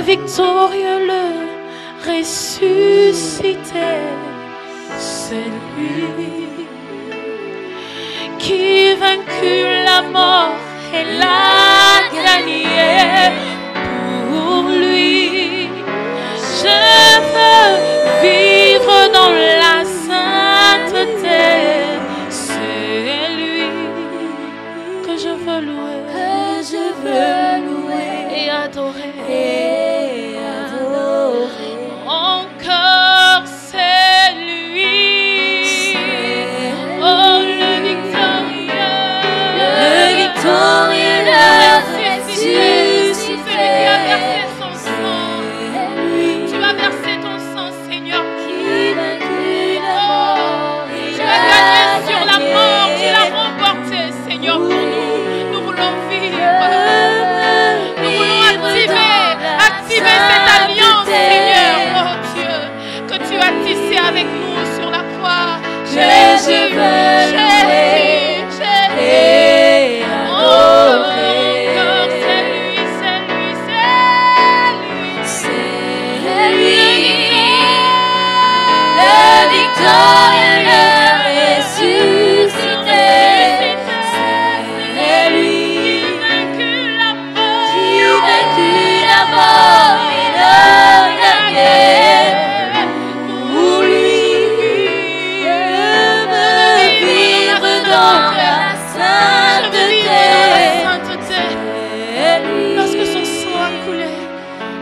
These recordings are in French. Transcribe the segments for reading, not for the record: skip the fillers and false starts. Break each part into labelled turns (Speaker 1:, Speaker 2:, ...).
Speaker 1: le victorieux, le ressuscité, c'est lui qui vaincu la mort et l'a gagné. Pour lui, je veux vivre dans la sainteté. C'est lui que je veux louer, et adorer. Encore c'est lui. Oh, le victorieux, le ressuscité, celui qui a versé son sang. Tu as versé ton sang, Seigneur. Tu as gagné sur la mort, tu l'as remporté, Seigneur, pour nous. Nous voulons vivre. Nous voulons activer cette alliance, Seigneur, oh Dieu, que tu as tissé avec nous sur la croix. Jésus, Jésus, Jésus. Oh, encore c'est lui, c'est lui, c'est lui.
Speaker 2: Le victorieux, le ressuscité, c'est lui
Speaker 1: Qui vaincu la mort,
Speaker 2: qui vaincu la mort et l'a gagné. Pour lui, je veux vivre dans la sainteté. C'est lui
Speaker 1: lorsque son sang a coulé,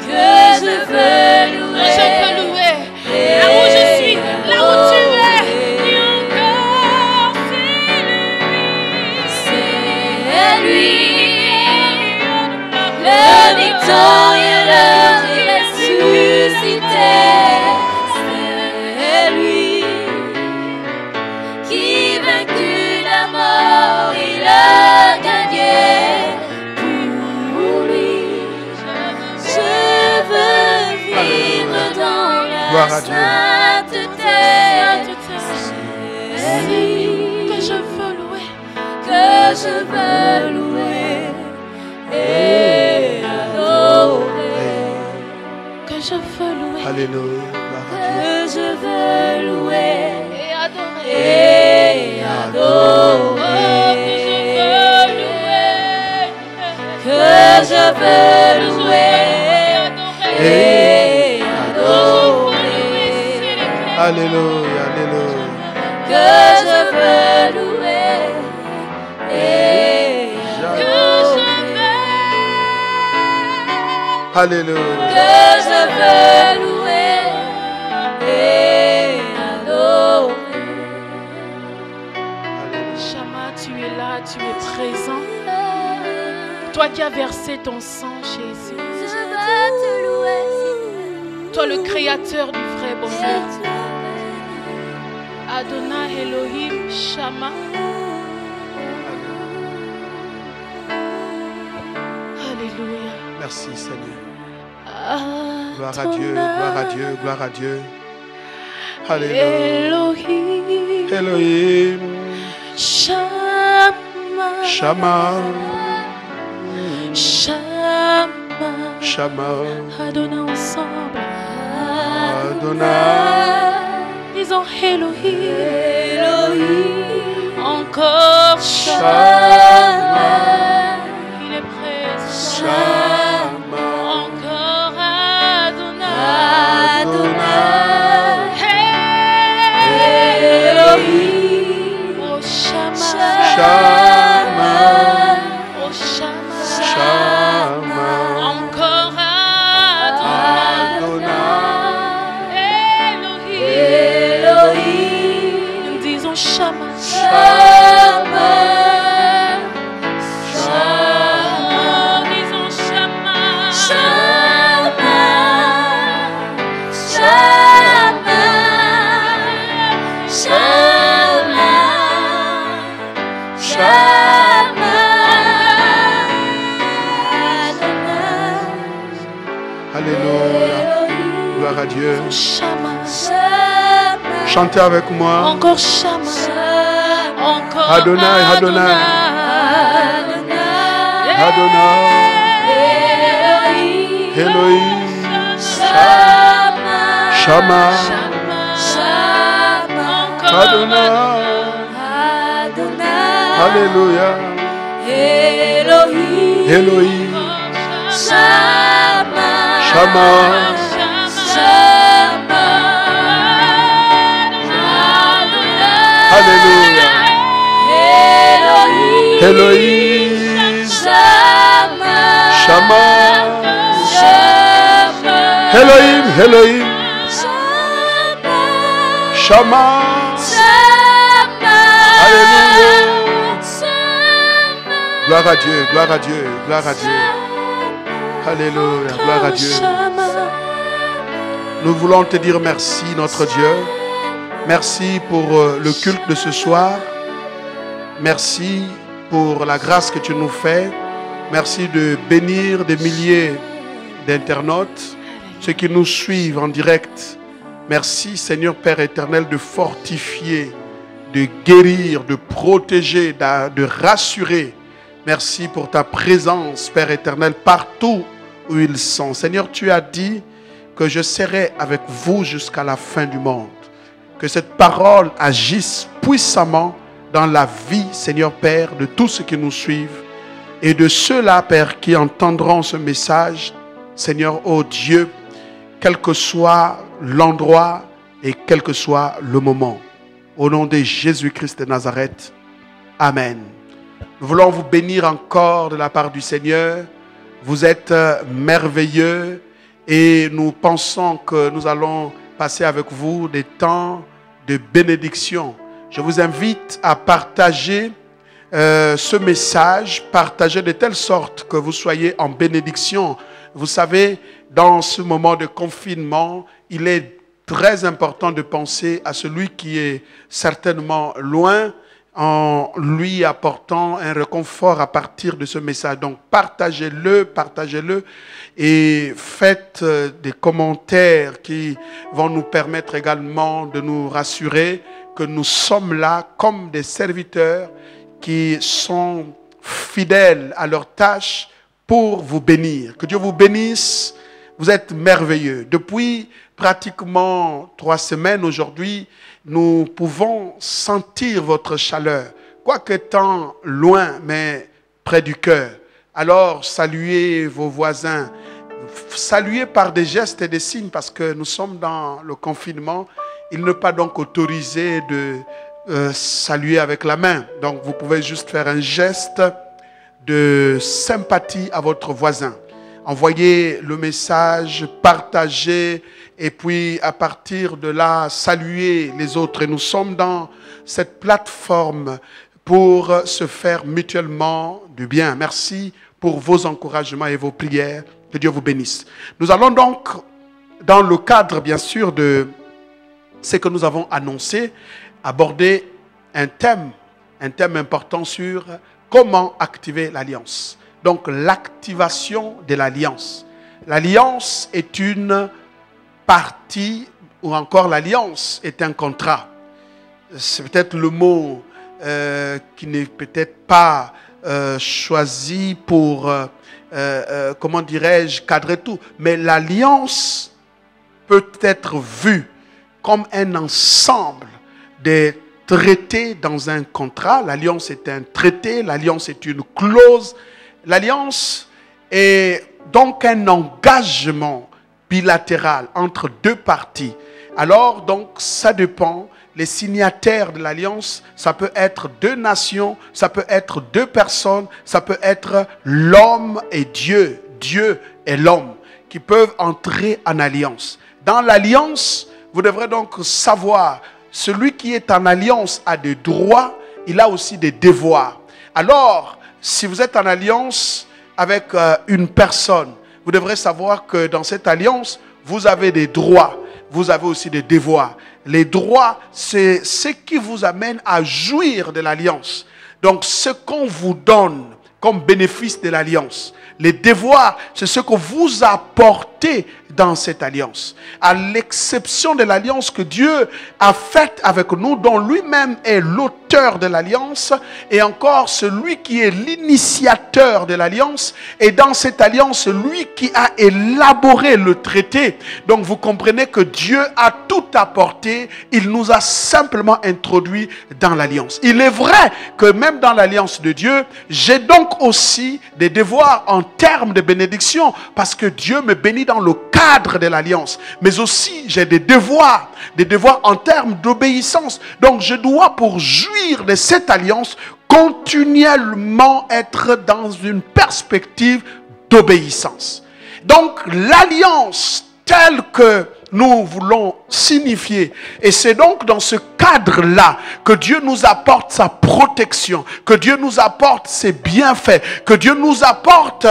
Speaker 2: que je veux louer.
Speaker 1: je peux louer. Là où je suis, là où tu es, et encore
Speaker 2: C'est lui, le victorieux, le ressuscité. C'est lui qui vaincu la mort et l'a gagné. Pour lui, je veux vivre dans
Speaker 3: Gloire
Speaker 2: la
Speaker 3: à Dieu.
Speaker 2: sainteté. C'est lui
Speaker 1: que je veux louer.
Speaker 2: que je veux louer et adorer.
Speaker 1: Que je veux louer
Speaker 3: Alléluia. Gloire à Dieu.
Speaker 2: Que je veux louer
Speaker 1: et adorer.
Speaker 2: et
Speaker 1: Oh,
Speaker 2: adorer.
Speaker 1: que je veux louer.
Speaker 2: Et adorer.
Speaker 3: Alléluia. Alléluia.
Speaker 2: Que je veux louer et
Speaker 3: Alléluia.
Speaker 2: que je veux louer et adorer.
Speaker 1: Shama, tu es là, tu es présent. Toi qui as versé ton sang, Jésus.
Speaker 2: Je veux te louer.
Speaker 1: Toi le créateur du vrai bonheur. Adonai Elohim Shama. Alléluia.
Speaker 3: Merci Seigneur. Gloire à Dieu. Gloire à Dieu. Gloire à Dieu. Alléluia.
Speaker 1: Elohim
Speaker 3: Elohim.
Speaker 1: Shama.
Speaker 3: Shama.
Speaker 1: Shama.
Speaker 3: Shama.
Speaker 1: Adonai ensemble.
Speaker 3: Adonai.
Speaker 1: Disons Elohim.
Speaker 2: Elohim.
Speaker 1: Encore
Speaker 3: Shama.
Speaker 1: Il est présent.
Speaker 3: Shama.
Speaker 1: Encore Adonai.
Speaker 2: Adonai.
Speaker 1: Elohim. Oh Shama.
Speaker 3: Shama.
Speaker 1: Oh Shama.
Speaker 3: Shama.
Speaker 1: Encore Adonai.
Speaker 3: Adonai.
Speaker 1: Elohim. Nous disons Shama.
Speaker 2: Shama.
Speaker 1: Shama. Disons Shama.
Speaker 2: Shama. Shama. Shama. Shama.
Speaker 3: Alléluia. Gloire à Dieu.
Speaker 1: Shama.
Speaker 3: Chantez avec moi.
Speaker 1: Encore Shama. Encore
Speaker 3: Adonai, Adonai. Adonai. Elohim. Shama. Adonai. Alléluia. Elohim. Shama. Alléluia. Elohim. Shama. Elohim. Elohim. Shama. Alléluia. Gloire à Dieu, gloire à Dieu, gloire à Dieu. Alléluia, gloire à Dieu. Nous voulons te dire merci, notre Dieu. Merci pour le culte de ce soir. Merci pour la grâce que tu nous fais. Merci de bénir des milliers d'internautes, ceux qui nous suivent en direct. Merci, Seigneur Père éternel, de fortifier, de guérir, de protéger, de rassurer. Merci pour ta présence, Père éternel, partout où ils sont. Seigneur, tu as dit que je serai avec vous jusqu'à la fin du monde. Que cette parole agisse puissamment dans la vie, Seigneur Père, de tous ceux qui nous suivent et de ceux-là, Père, qui entendront ce message. Seigneur, ô Dieu, quel que soit l'endroit et quel que soit le moment. Au nom de Jésus-Christ de Nazareth. Amen. Nous voulons vous bénir encore de la part du Seigneur. Vous êtes merveilleux et nous pensons que nous allons passer avec vous des temps de bénédiction. Je vous invite à partager ce message, partager de telle sorte que vous soyez en bénédiction. Vous savez, dans ce moment de confinement, il est très important de penser à celui qui est certainement loin, en lui apportant un réconfort à partir de ce message. Donc partagez-le et faites des commentaires qui vont nous permettre également de nous rassurer que nous sommes là comme des serviteurs qui sont fidèles à leur tâche pour vous bénir. Que Dieu vous bénisse. Vous êtes merveilleux. Depuis pratiquement 3 semaines aujourd'hui, nous pouvons sentir votre chaleur, quoique étant loin, mais près du cœur. Alors, saluez vos voisins, saluez par des gestes et des signes, parce que nous sommes dans le confinement. Il n'est pas donc autorisé de saluer avec la main. Donc, vous pouvez juste faire un geste de sympathie à votre voisin. Envoyez le message, partagez, et puis à partir de là, saluez les autres. Et nous sommes dans cette plateforme pour se faire mutuellement du bien. Merci pour vos encouragements et vos prières. Que Dieu vous bénisse. Nous allons donc, dans le cadre bien sûr de ce que nous avons annoncé, aborder un thème important sur comment activer l'alliance. Donc, l'activation de l'alliance. L'alliance est une partie, ou encore l'alliance est un contrat. C'est peut-être le mot qui n'est peut-être pas choisi pour, comment dirais-je, cadrer tout. Mais l'alliance peut être vue comme un ensemble des traités dans un contrat. L'alliance est un traité, l'alliance est une clause. L'alliance est donc un engagement bilatéral entre deux parties. Alors, donc, ça dépend. Les signataires de l'alliance, ça peut être 2 nations, ça peut être 2 personnes, ça peut être l'homme et Dieu, Dieu et l'homme, qui peuvent entrer en alliance. Dans l'alliance, vous devrez donc savoir, celui qui est en alliance a des droits, il a aussi des devoirs. Alors, si vous êtes en alliance avec une personne, vous devrez savoir que dans cette alliance, vous avez des droits, vous avez aussi des devoirs. Les droits, c'est ce qui vous amène à jouir de l'alliance. Donc, ce qu'on vous donne comme bénéfice de l'alliance. Les devoirs, c'est ce que vous apportez dans cette alliance. À l'exception de l'alliance que Dieu a faite avec nous, dont lui-même est l'auteur l'auteur de l'alliance et encore celui qui est l'initiateur de l'alliance. Et dans cette alliance, lui qui a élaboré le traité. Donc vous comprenez que Dieu a tout apporté. Il nous a simplement introduit dans l'alliance. Il est vrai que même dans l'alliance de Dieu, j'ai donc aussi des devoirs en termes de bénédiction parce que Dieu me bénit dans le cadre de l'alliance. Mais aussi j'ai des devoirs en termes d'obéissance. Donc je dois, pour jouir de cette alliance, continuellement être dans une perspective d'obéissance. Donc l'alliance telle que nous voulons signifier, et c'est donc dans ce cadre-là que Dieu nous apporte sa protection, que Dieu nous apporte ses bienfaits, que Dieu nous apporte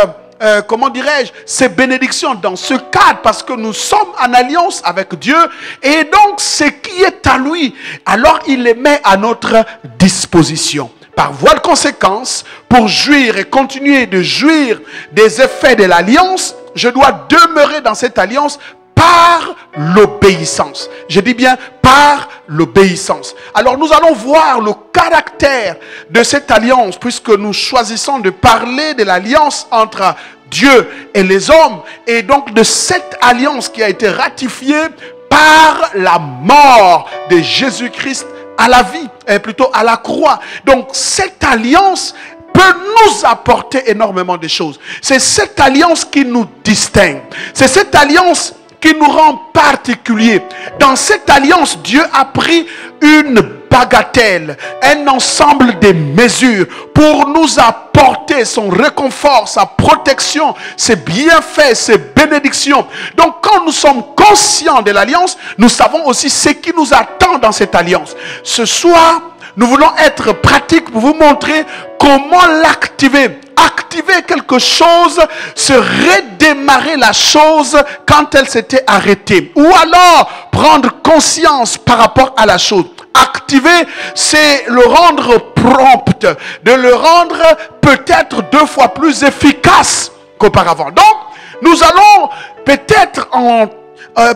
Speaker 3: comment dirais-je, ces bénédictions dans ce cadre, parce que nous sommes en alliance avec Dieu, et donc ce qui est à lui, alors il les met à notre disposition. Par voie de conséquence, pour jouir et continuer de jouir des effets de l'alliance, je dois demeurer dans cette alliance par l'obéissance. Je dis bien par l'obéissance. Alors nous allons voir le caractère de cette alliance, puisque nous choisissons de parler de l'alliance entre Dieu et les hommes, et donc de cette alliance qui a été ratifiée par la mort de Jésus-Christ à la vie, et plutôt à la croix. Donc cette alliance peut nous apporter énormément de choses. C'est cette alliance qui nous distingue. C'est cette alliance qui nous rend particuliers. Dans cette alliance, Dieu a pris une bagatelle, un ensemble de mesures pour nous apporter son réconfort, sa protection, ses bienfaits, ses bénédictions. Donc quand nous sommes conscients de l'alliance, nous savons aussi ce qui nous attend dans cette alliance. Ce soir, nous voulons être pratiques pour vous montrer comment l'activer. Activer quelque chose, se redémarrer la chose quand elle s'était arrêtée. Ou alors prendre conscience par rapport à la chose. Activer, c'est le rendre prompt, de le rendre peut-être 2 fois plus efficace qu'auparavant. Donc, nous allons peut-être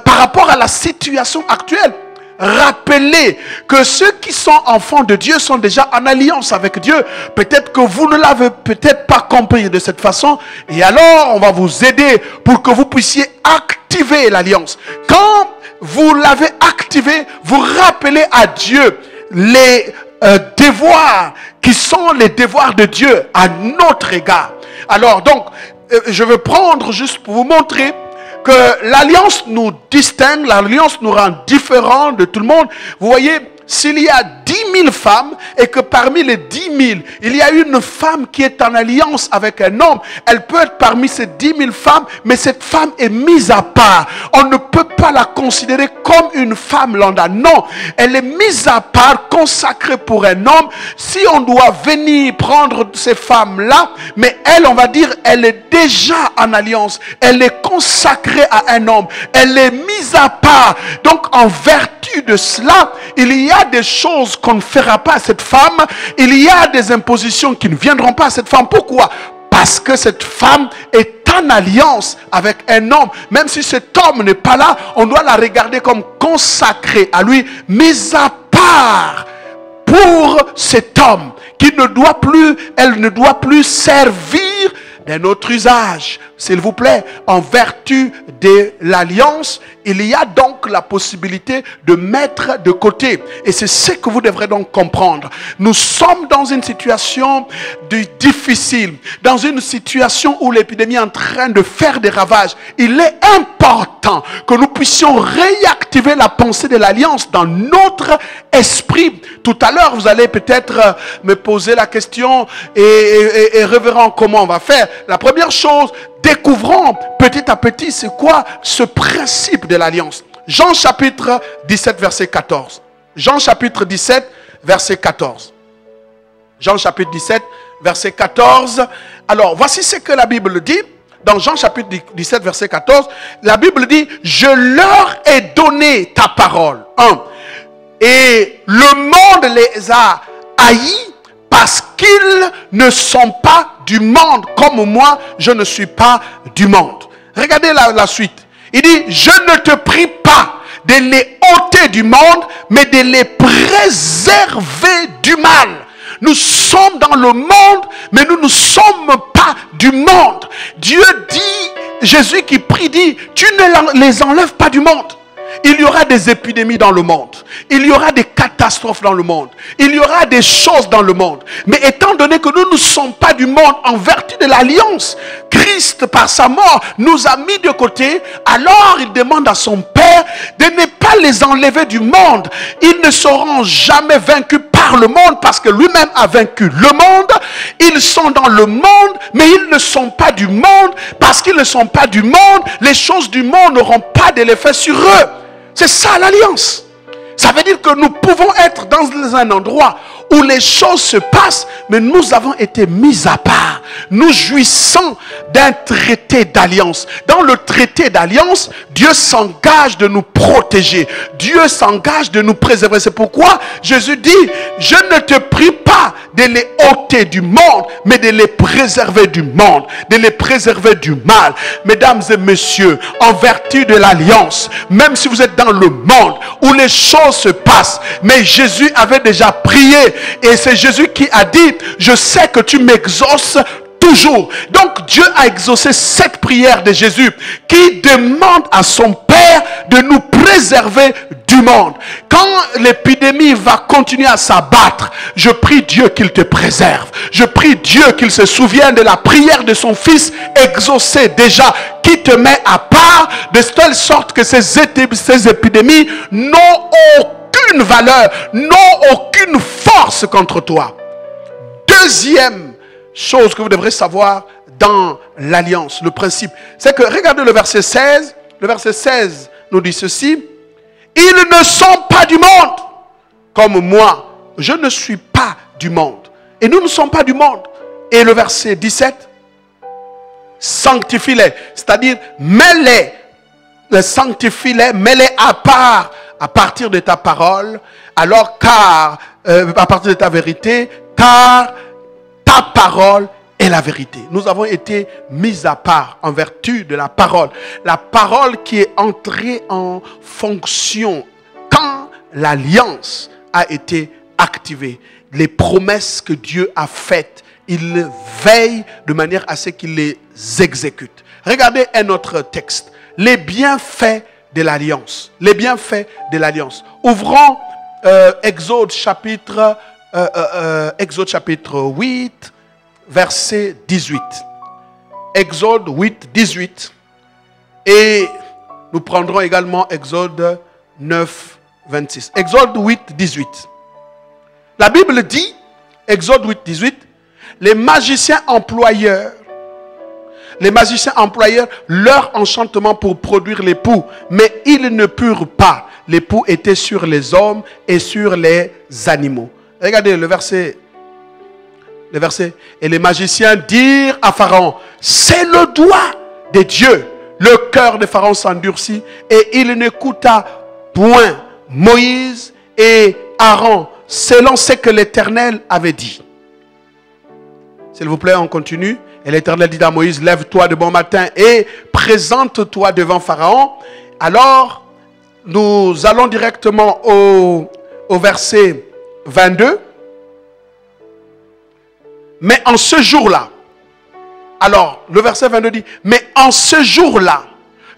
Speaker 3: par rapport à la situation actuelle, rappeler que ceux qui sont enfants de Dieu sont déjà en alliance avec Dieu. Peut-être que vous ne l'avez peut-être pas compris de cette façon. Et alors, on va vous aider pour que vous puissiez activer l'alliance. Quand vous l'avez activé, vous rappelez à Dieu les devoirs qui sont les devoirs de Dieu à notre égard. Alors donc, je vais prendre juste pour vous montrer que l'alliance nous distingue, l'alliance nous rend différents de tout le monde. Vous voyez, s'il y a 10 000 femmes et que parmi les 10 000, il y a une femme qui est en alliance avec un homme, elle peut être parmi ces 10 000 femmes, mais cette femme est mise à part. On ne peut pas la considérer comme une femme lambda. Non, elle est mise à part, consacrée pour un homme. Si on doit venir prendre ces femmes-là, mais elle, on va dire, elle est déjà en alliance. Elle est consacrée à un homme. Elle est mise à part. Donc, en vertu de cela, il y a des choses qu'on ne fera pas à cette femme. Il y a des impositions qui ne viendront pas à cette femme. Pourquoi? Parce que cette femme est en alliance avec un homme. Même si cet homme n'est pas là, on doit la regarder comme consacrée à lui, mise à part pour cet homme qui ne doit plus, elle ne doit plus servir d'un autre usage. S'il vous plaît, en vertu de l'alliance, il y a donc la possibilité de mettre de côté. Et c'est ce que vous devrez donc comprendre. Nous sommes dans une situation difficile, dans une situation où l'épidémie est en train de faire des ravages. Il est important que nous puissions réactiver la pensée de l'alliance dans notre esprit. Tout à l'heure, vous allez peut-être me poser la question et révérend, comment on va faire? La première chose, découvrons petit à petit c'est quoi ce principe de l'alliance. Jean chapitre 17 verset 14. Jean chapitre 17 verset 14. Jean chapitre 17 verset 14. Alors voici ce que la Bible dit. Dans Jean chapitre 17 verset 14, la Bible dit: je leur ai donné ta parole. Et le monde les a haïs parce qu'ils ne sont pas du monde, comme moi, je ne suis pas du monde. Regardez la suite. Il dit: je ne te prie pas de les ôter du monde, mais de les préserver du mal. Nous sommes dans le monde, mais nous ne sommes pas du monde. Dieu dit, Jésus qui prie dit, tu ne les enlèves pas du monde. Il y aura des épidémies dans le monde. Il y aura des catastrophes dans le monde. Il y aura des choses dans le monde. Mais étant donné que nous ne sommes pas du monde en vertu de l'alliance, Christ par sa mort nous a mis de côté. Alors il demande à son Père de ne pas les enlever du monde. Ils ne seront jamais vaincus par le monde parce que lui-même a vaincu le monde. Ils sont dans le monde, mais ils ne sont pas du monde. Parce qu'ils ne sont pas du monde, les choses du monde n'auront pas de l'effet sur eux. C'est ça l'alliance. Ça veut dire que nous pouvons être dans un endroit où les choses se passent, mais nous avons été mis à part. Nous jouissons d'un traité d'alliance. Dans le traité d'alliance, Dieu s'engage de nous protéger. Dieu s'engage de nous préserver. C'est pourquoi Jésus dit, je ne te prie pas de les ôter du monde, mais de les préserver du monde, de les préserver du mal. Mesdames et messieurs, en vertu de l'alliance, même si vous êtes dans le monde où les choses se passent, mais Jésus avait déjà prié. Et c'est Jésus qui a dit, je sais que tu m'exauces toujours. Donc Dieu a exaucé cette prière de Jésus qui demande à son Père de nous préserver du monde. Quand l'épidémie va continuer à s'abattre, je prie Dieu qu'il te préserve. Je prie Dieu qu'il se souvienne de la prière de son Fils exaucée déjà, qui te met à part, de telle sorte que ces épidémies n'ont aucune valeur, n'ont aucune force contre toi. Deuxième chose que vous devrez savoir dans l'alliance, le principe, c'est que, regardez le verset 16. Le verset 16 nous dit ceci: ils ne sont pas du monde, comme moi, je ne suis pas du monde. Et nous ne sommes pas du monde. Et le verset 17, sanctifie-les, c'est-à-dire mets-les, sanctifie-les, mets-les à part à partir de ta parole, alors car, à partir de ta vérité, car ta parole est la vérité. Nous avons été mis à part en vertu de la parole. La parole qui est entrée en fonction quand l'alliance a été activée. Les promesses que Dieu a faites, il veille de manière à ce qu'il les exécute. Regardez un autre texte. Les bienfaits de l'alliance. Les bienfaits de l'alliance. Ouvrons Exode chapitre 8, verset 18. Exode 8, 18. Et nous prendrons également Exode 9, 26. Exode 8, 18. La Bible dit, Exode 8, 18, les magiciens employeurs leur enchantement pour produire l'époux, mais ils ne purent pas. L'époux était sur les hommes et sur les animaux. Regardez le verset. Et les magiciens dirent à Pharaon, c'est le doigt de Dieu. Le cœur de Pharaon s'endurcit et il n'écouta point Moïse et Aaron, selon ce que l'Éternel avait dit. S'il vous plaît, on continue. Et l'Éternel dit à Moïse, lève-toi de bon matin et présente-toi devant Pharaon. Alors, nous allons directement au verset 22. Mais en ce jour-là, alors le verset 22 dit, mais en ce jour-là,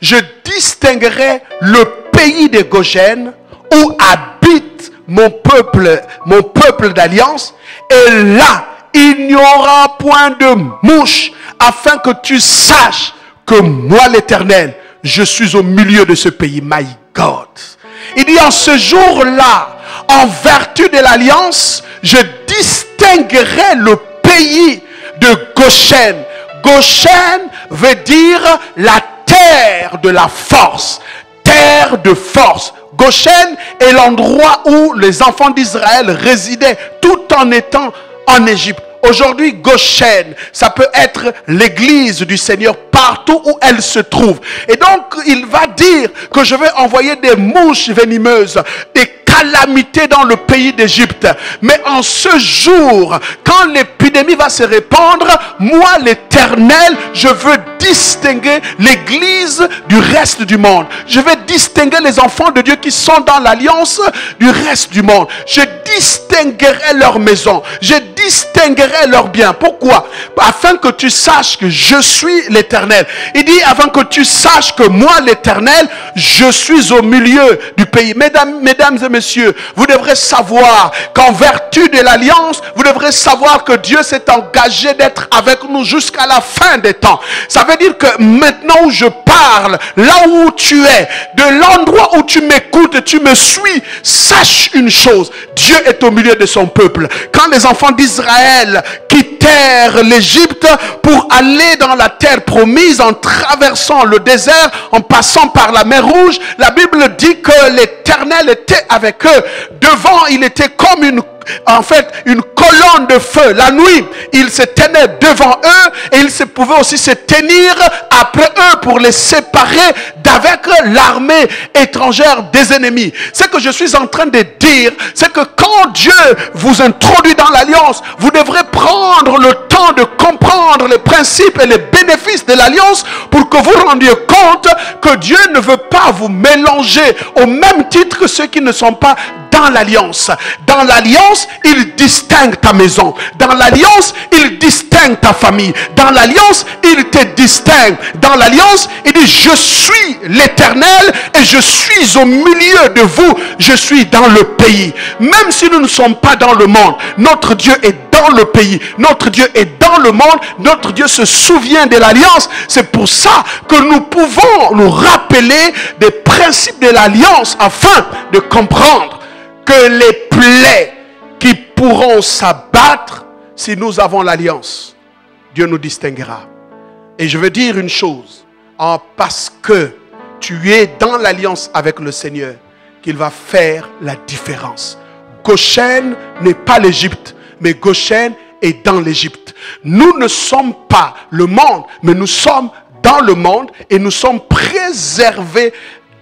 Speaker 3: je distinguerai le pays de Goshen où habite mon peuple d'alliance, et là, il n'y aura point de mouche, afin que tu saches que moi l'Éternel, je suis au milieu de ce pays. My God. Il dit en ce jour-là, en vertu de l'alliance, je distinguerai le pays de Goshen. Goshen veut dire la terre de la force. Terre de force. Goshen est l'endroit où les enfants d'Israël résidaient tout en étant en Égypte. Aujourd'hui, Goshen, ça peut être l'église du Seigneur partout où elle se trouve. Et donc, il va dire que je vais envoyer des mouches venimeuses, des calamité dans le pays d'Égypte. Mais en ce jour, quand l'épidémie va se répandre, moi l'Éternel, je veux distinguer l'Église du reste du monde. Je vais distinguer les enfants de Dieu qui sont dans l'alliance du reste du monde. Je distinguerai leur maison. Je distinguerai leurs biens. Pourquoi? Afin que tu saches que je suis l'Éternel. Il dit, afin que tu saches que moi l'Éternel, je suis au milieu du pays. Mesdames et messieurs, vous devrez savoir qu'en vertu de l'alliance, vous devrez savoir que Dieu s'est engagé d'être avec nous jusqu'à la fin des temps. Ça veut dire que maintenant où je parle, là où tu es, de l'endroit où tu m'écoutes et tu me suis, sache une chose, Dieu est au milieu de son peuple. Quand les enfants d'Israël quittèrent l'Égypte pour aller dans la terre promise, en traversant le désert, en passant par la mer Rouge, la Bible dit que l'Éternel était avec eux. Devant, il était comme une colonne de feu. La nuit, il se tenait devant eux et il pouvait aussi se tenir après eux pour les séparer d'avec l'armée étrangère des ennemis. Ce que je suis en train de dire, c'est que quand Dieu vous introduit dans l'alliance, vous devrez prendre le temps de comprendre les principes et les bénéfices de l'alliance pour que vous rendiez compte que Dieu ne veut pas vous mélanger au même titre que ceux qui ne sont pas dans l'alliance. Dans l'alliance, il distingue ta maison. Dans l'alliance, il distingue ta famille. Dans l'alliance, il te distingue. Dans l'alliance, il dit, je suis l'Éternel et je suis au milieu de vous. Je suis dans le pays. Même si nous ne sommes pas dans le monde, notre Dieu est dans le pays. Notre Dieu est dans le monde. Notre Dieu se souvient de l'alliance. C'est pour ça que nous pouvons nous rappeler des principes de l'alliance afin de comprendre que les plaies qui pourront s'abattre si nous avons l'alliance, Dieu nous distinguera. Et je veux dire une chose, parce que tu es dans l'alliance avec le Seigneur, qu'il va faire la différence. Goshen n'est pas l'Égypte, mais Goshen est dans l'Égypte. Nous ne sommes pas le monde, mais nous sommes dans le monde et nous sommes préservés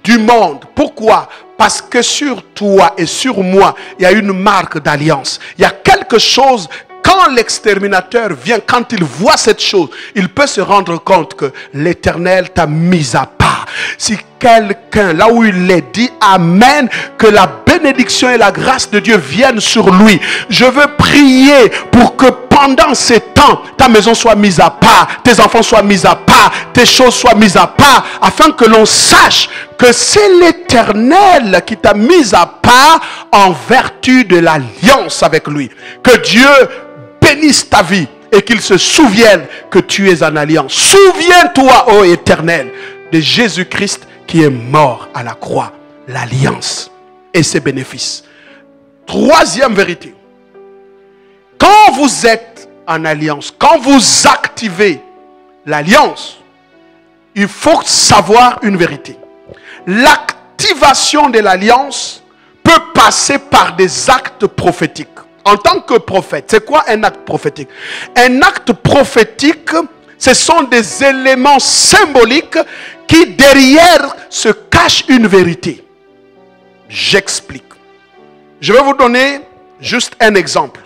Speaker 3: du monde. Pourquoi? Parce que sur toi et sur moi, il y a une marque d'alliance. Il y a quelque chose, quand l'exterminateur vient, quand il voit cette chose, il peut se rendre compte que l'Éternel t'a mis à part. Si quelqu'un, là où il est, dit Amen, que la bénédiction et la grâce de Dieu viennent sur lui. Je veux prier pour que pendant ces temps, ta maison soit mise à part, tes enfants soient mis à part, tes choses soient mises à part, afin que l'on sache que c'est l'Éternel qui t'a mis à part en vertu de l'alliance avec lui. Que Dieu bénisse ta vie et qu'il se souvienne que tu es en alliance. Souviens-toi, ô Éternel, de Jésus-Christ qui est mort à la croix. L'alliance et ses bénéfices. Troisième vérité. Quand vous êtes en alliance, quand vous activez l'alliance, il faut savoir une vérité. L'activation de l'alliance peut passer par des actes prophétiques. En tant que prophète, c'est quoi un acte prophétique? Un acte prophétique, ce sont des éléments symboliques qui derrière se cachent une vérité. J'explique. Je vais vous donner juste un exemple.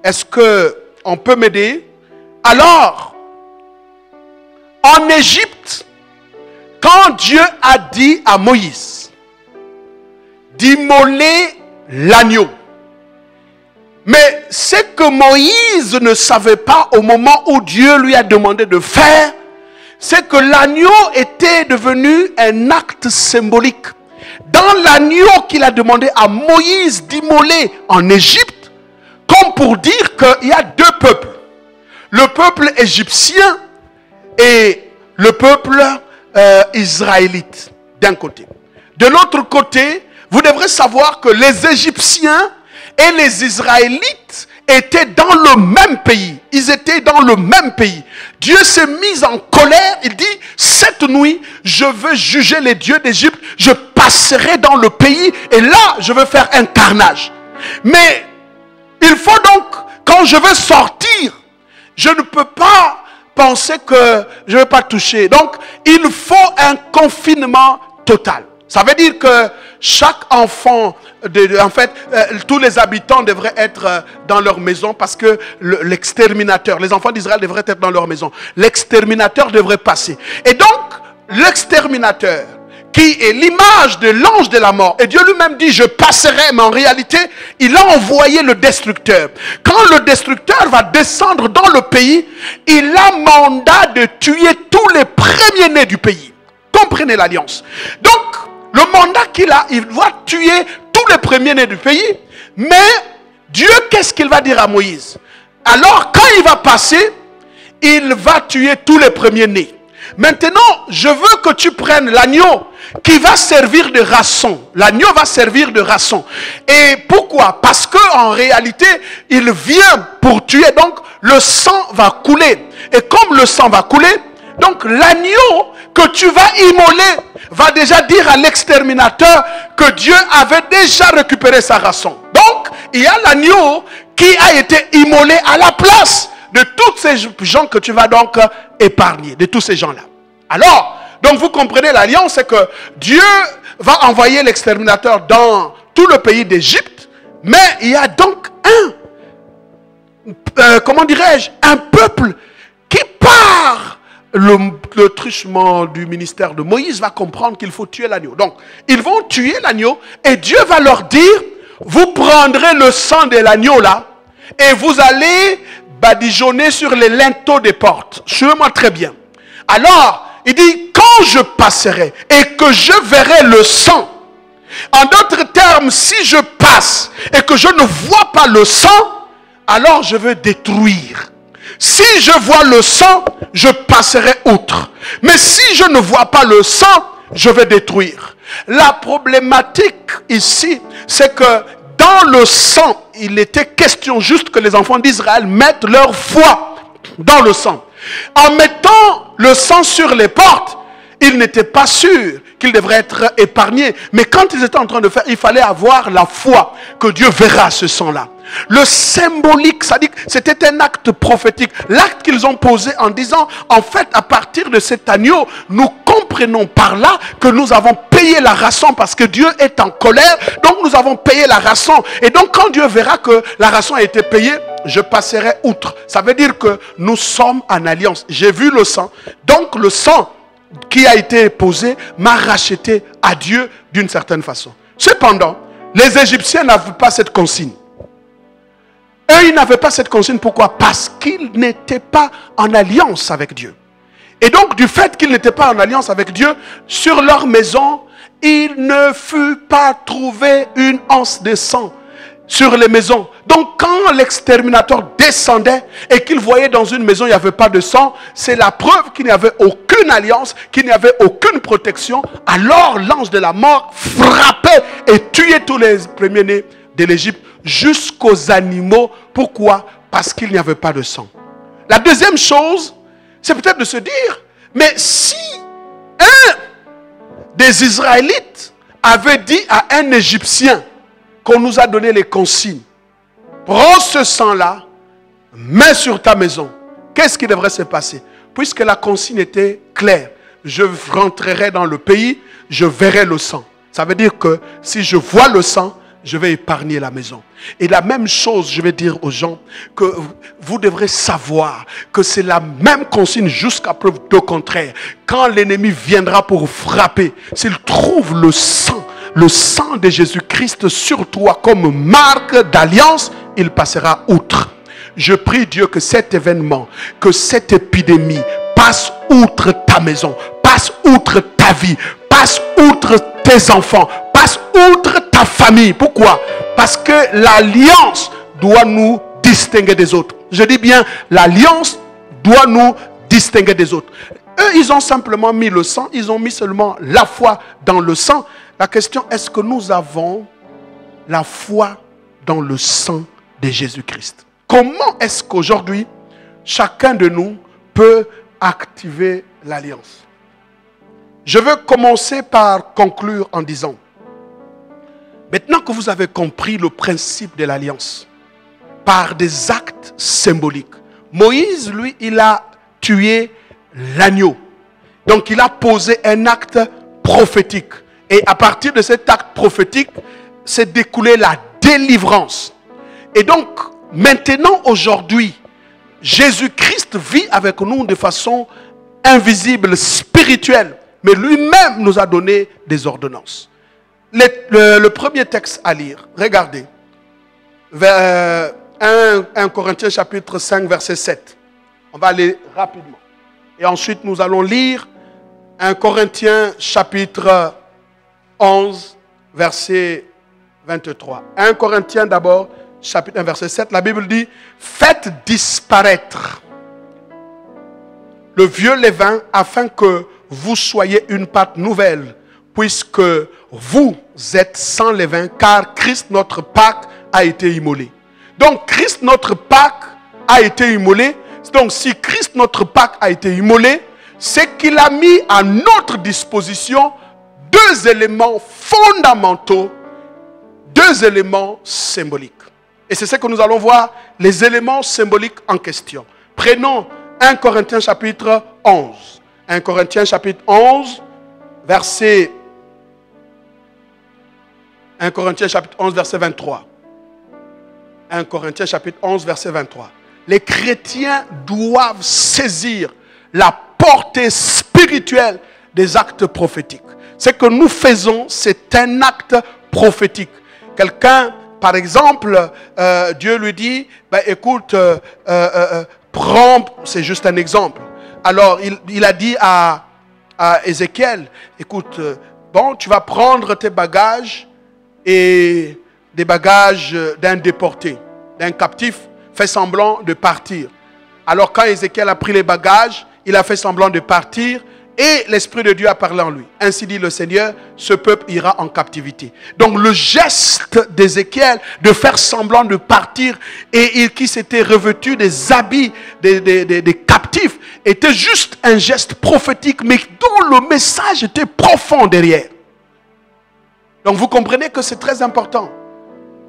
Speaker 3: Est-ce qu'on peut m'aider? Alors, en Égypte, quand Dieu a dit à Moïse d'immoler l'agneau, mais ce que Moïse ne savait pas au moment où Dieu lui a demandé de faire, c'est que l'agneau était devenu un acte symbolique. Dans l'agneau qu'il a demandé à Moïse d'immoler en Égypte, comme pour dire qu'il y a deux peuples. Le peuple égyptien et le peuple israélite, d'un côté. De l'autre côté, vous devrez savoir que les Égyptiens et les Israélites étaient dans le même pays. Ils étaient dans le même pays. Dieu s'est mis en colère. Il dit, cette nuit, je veux juger les dieux d'Égypte. Je passerai dans le pays et là, je veux faire un carnage. Mais il faut donc, quand je veux sortir, je ne peux pas penser que je ne vais pas toucher. Donc, il faut un confinement total. Ça veut dire que chaque enfant, en fait, tous les habitants devraient être dans leur maison parce que l'exterminateur, les enfants d'Israël devraient être dans leur maison. L'exterminateur devrait passer. Et donc, l'exterminateur, qui est l'image de l'ange de la mort, et Dieu lui-même dit, je passerai, mais en réalité, il a envoyé le destructeur. Quand le destructeur va descendre dans le pays, il a mandat de tuer tous les premiers-nés du pays. Comprenez l'alliance. Donc, le mandat qu'il a, il doit tuer tous les premiers-nés du pays. Mais Dieu, qu'est-ce qu'il va dire à Moïse? Alors, quand il va passer, il va tuer tous les premiers-nés. Maintenant, je veux que tu prennes l'agneau qui va servir de rançon. L'agneau va servir de rançon. Et pourquoi? Parce qu'en réalité, il vient pour tuer. Donc, le sang va couler. Et comme le sang va couler, donc l'agneau que tu vas immoler va déjà dire à l'exterminateur que Dieu avait déjà récupéré sa rançon. Donc, il y a l'agneau qui a été immolé à la place de tous ces gens que tu vas donc épargner, de tous ces gens-là. Alors, donc vous comprenez l'alliance, c'est que Dieu va envoyer l'exterminateur dans tout le pays d'Égypte, mais il y a donc un peuple qui part. Le truchement du ministère de Moïse va comprendre qu'il faut tuer l'agneau. Donc, ils vont tuer l'agneau et Dieu va leur dire, vous prendrez le sang de l'agneau là et vous allez badigeonner sur les linteaux des portes. Suivez-moi très bien. Alors, il dit, quand je passerai et que je verrai le sang, en d'autres termes, si je passe et que je ne vois pas le sang, alors je veux détruire. Si je vois le sang, je passerai outre. Mais si je ne vois pas le sang, je vais détruire. La problématique ici, c'est que dans le sang, il était question juste que les enfants d'Israël mettent leur foi dans le sang. En mettant le sang sur les portes, ils n'étaient pas sûrs qu'ils devraient être épargnés. Mais quand ils étaient en train de faire, il fallait avoir la foi que Dieu verra ce sang-là. Le symbolique, ça dit que c'était un acte prophétique. L'acte qu'ils ont posé en disant, en fait, à partir de cet agneau, nous comprenons par là que nous avons payé la rançon parce que Dieu est en colère. Donc nous avons payé la rançon. Et donc quand Dieu verra que la rançon a été payée, je passerai outre. Ça veut dire que nous sommes en alliance. J'ai vu le sang. Donc le sang qui a été posé m'a racheté à Dieu d'une certaine façon. Cependant, les Égyptiens n'avaient pas cette consigne. Eux, ils n'avaient pas cette consigne. Pourquoi? Parce qu'ils n'étaient pas en alliance avec Dieu. Et donc, du fait qu'ils n'étaient pas en alliance avec Dieu, sur leur maison, il ne fut pas trouvé une once de sang sur les maisons. Donc, quand l'exterminateur descendait et qu'il voyait dans une maison, il n'y avait pas de sang, c'est la preuve qu'il n'y avait aucune alliance, qu'il n'y avait aucune protection. Alors, l'ange de la mort frappait et tuait tous les premiers-nés de l'Égypte, jusqu'aux animaux. Pourquoi? Parce qu'il n'y avait pas de sang. La deuxième chose, c'est peut-être de se dire, mais si un des Israélites avait dit à un Égyptien qu'on nous a donné les consignes, prends ce sang-là, mets sur ta maison, qu'est-ce qui devrait se passer? Puisque la consigne était claire, je rentrerai dans le pays, je verrai le sang. Ça veut dire que si je vois le sang, je vais épargner la maison. Et la même chose, je vais dire aux gens, que vous devrez savoir que c'est la même consigne jusqu'à preuve du contraire. Quand l'ennemi viendra pour frapper, s'il trouve le sang de Jésus-Christ sur toi comme marque d'alliance, il passera outre. Je prie Dieu que cet événement, que cette épidémie passe outre ta maison, passe outre ta vie, passe outre tes enfants, passe outre ta famille. Pourquoi? Parce que l'alliance doit nous distinguer des autres. Je dis bien, l'alliance doit nous distinguer des autres. Eux, ils ont simplement mis le sang, ils ont mis seulement la foi dans le sang. La question, est-ce que nous avons la foi dans le sang de Jésus-Christ? Comment est-ce qu'aujourd'hui, chacun de nous peut activer l'alliance? Je veux commencer par conclure en disant, maintenant que vous avez compris le principe de l'alliance, par des actes symboliques, Moïse, lui, il a tué l'agneau. Donc il a posé un acte prophétique. Et à partir de cet acte prophétique, s'est découlée la délivrance. Et donc, maintenant, aujourd'hui, Jésus-Christ vit avec nous de façon invisible, spirituelle. Mais lui-même nous a donné des ordonnances. Le premier texte à lire, regardez. 1 Corinthiens chapitre 5, verset 7. On va aller rapidement. Et ensuite, nous allons lire 1 Corinthiens chapitre 11, verset 23. 1 Corinthiens d'abord, chapitre 1, verset 7. La Bible dit, faites disparaître le vieux levain afin que vous soyez une pâte nouvelle, puisque vous êtes sans levain, car Christ notre Pâque a été immolé. Donc Christ notre Pâque a été immolé. Donc si Christ notre Pâque a été immolé, c'est qu'il a mis à notre disposition deux éléments fondamentaux, deux éléments symboliques. Et c'est ce que nous allons voir, les éléments symboliques en question. Prenons 1 Corinthiens chapitre 11. 1 Corinthiens chapitre 11, verset 1 Corinthiens chapitre 11, verset 23. 1 Corinthiens chapitre 11, verset 23. Les chrétiens doivent saisir la portée spirituelle des actes prophétiques. Ce que nous faisons, c'est un acte prophétique. Quelqu'un, par exemple, Dieu lui dit, écoute, prends, c'est juste un exemple. Alors, il a dit à Ézéchiel, écoute, bon, tu vas prendre tes bagages et des bagages d'un déporté, d'un captif, fais semblant de partir. Alors, quand Ézéchiel a pris les bagages, il a fait semblant de partir et l'Esprit de Dieu a parlé en lui. Ainsi dit le Seigneur, ce peuple ira en captivité. Donc, le geste d'Ézéchiel de faire semblant de partir et qui s'était revêtu des habits des captifs était juste un geste prophétique, mais dont le message était profond derrière. Donc, vous comprenez que c'est très important.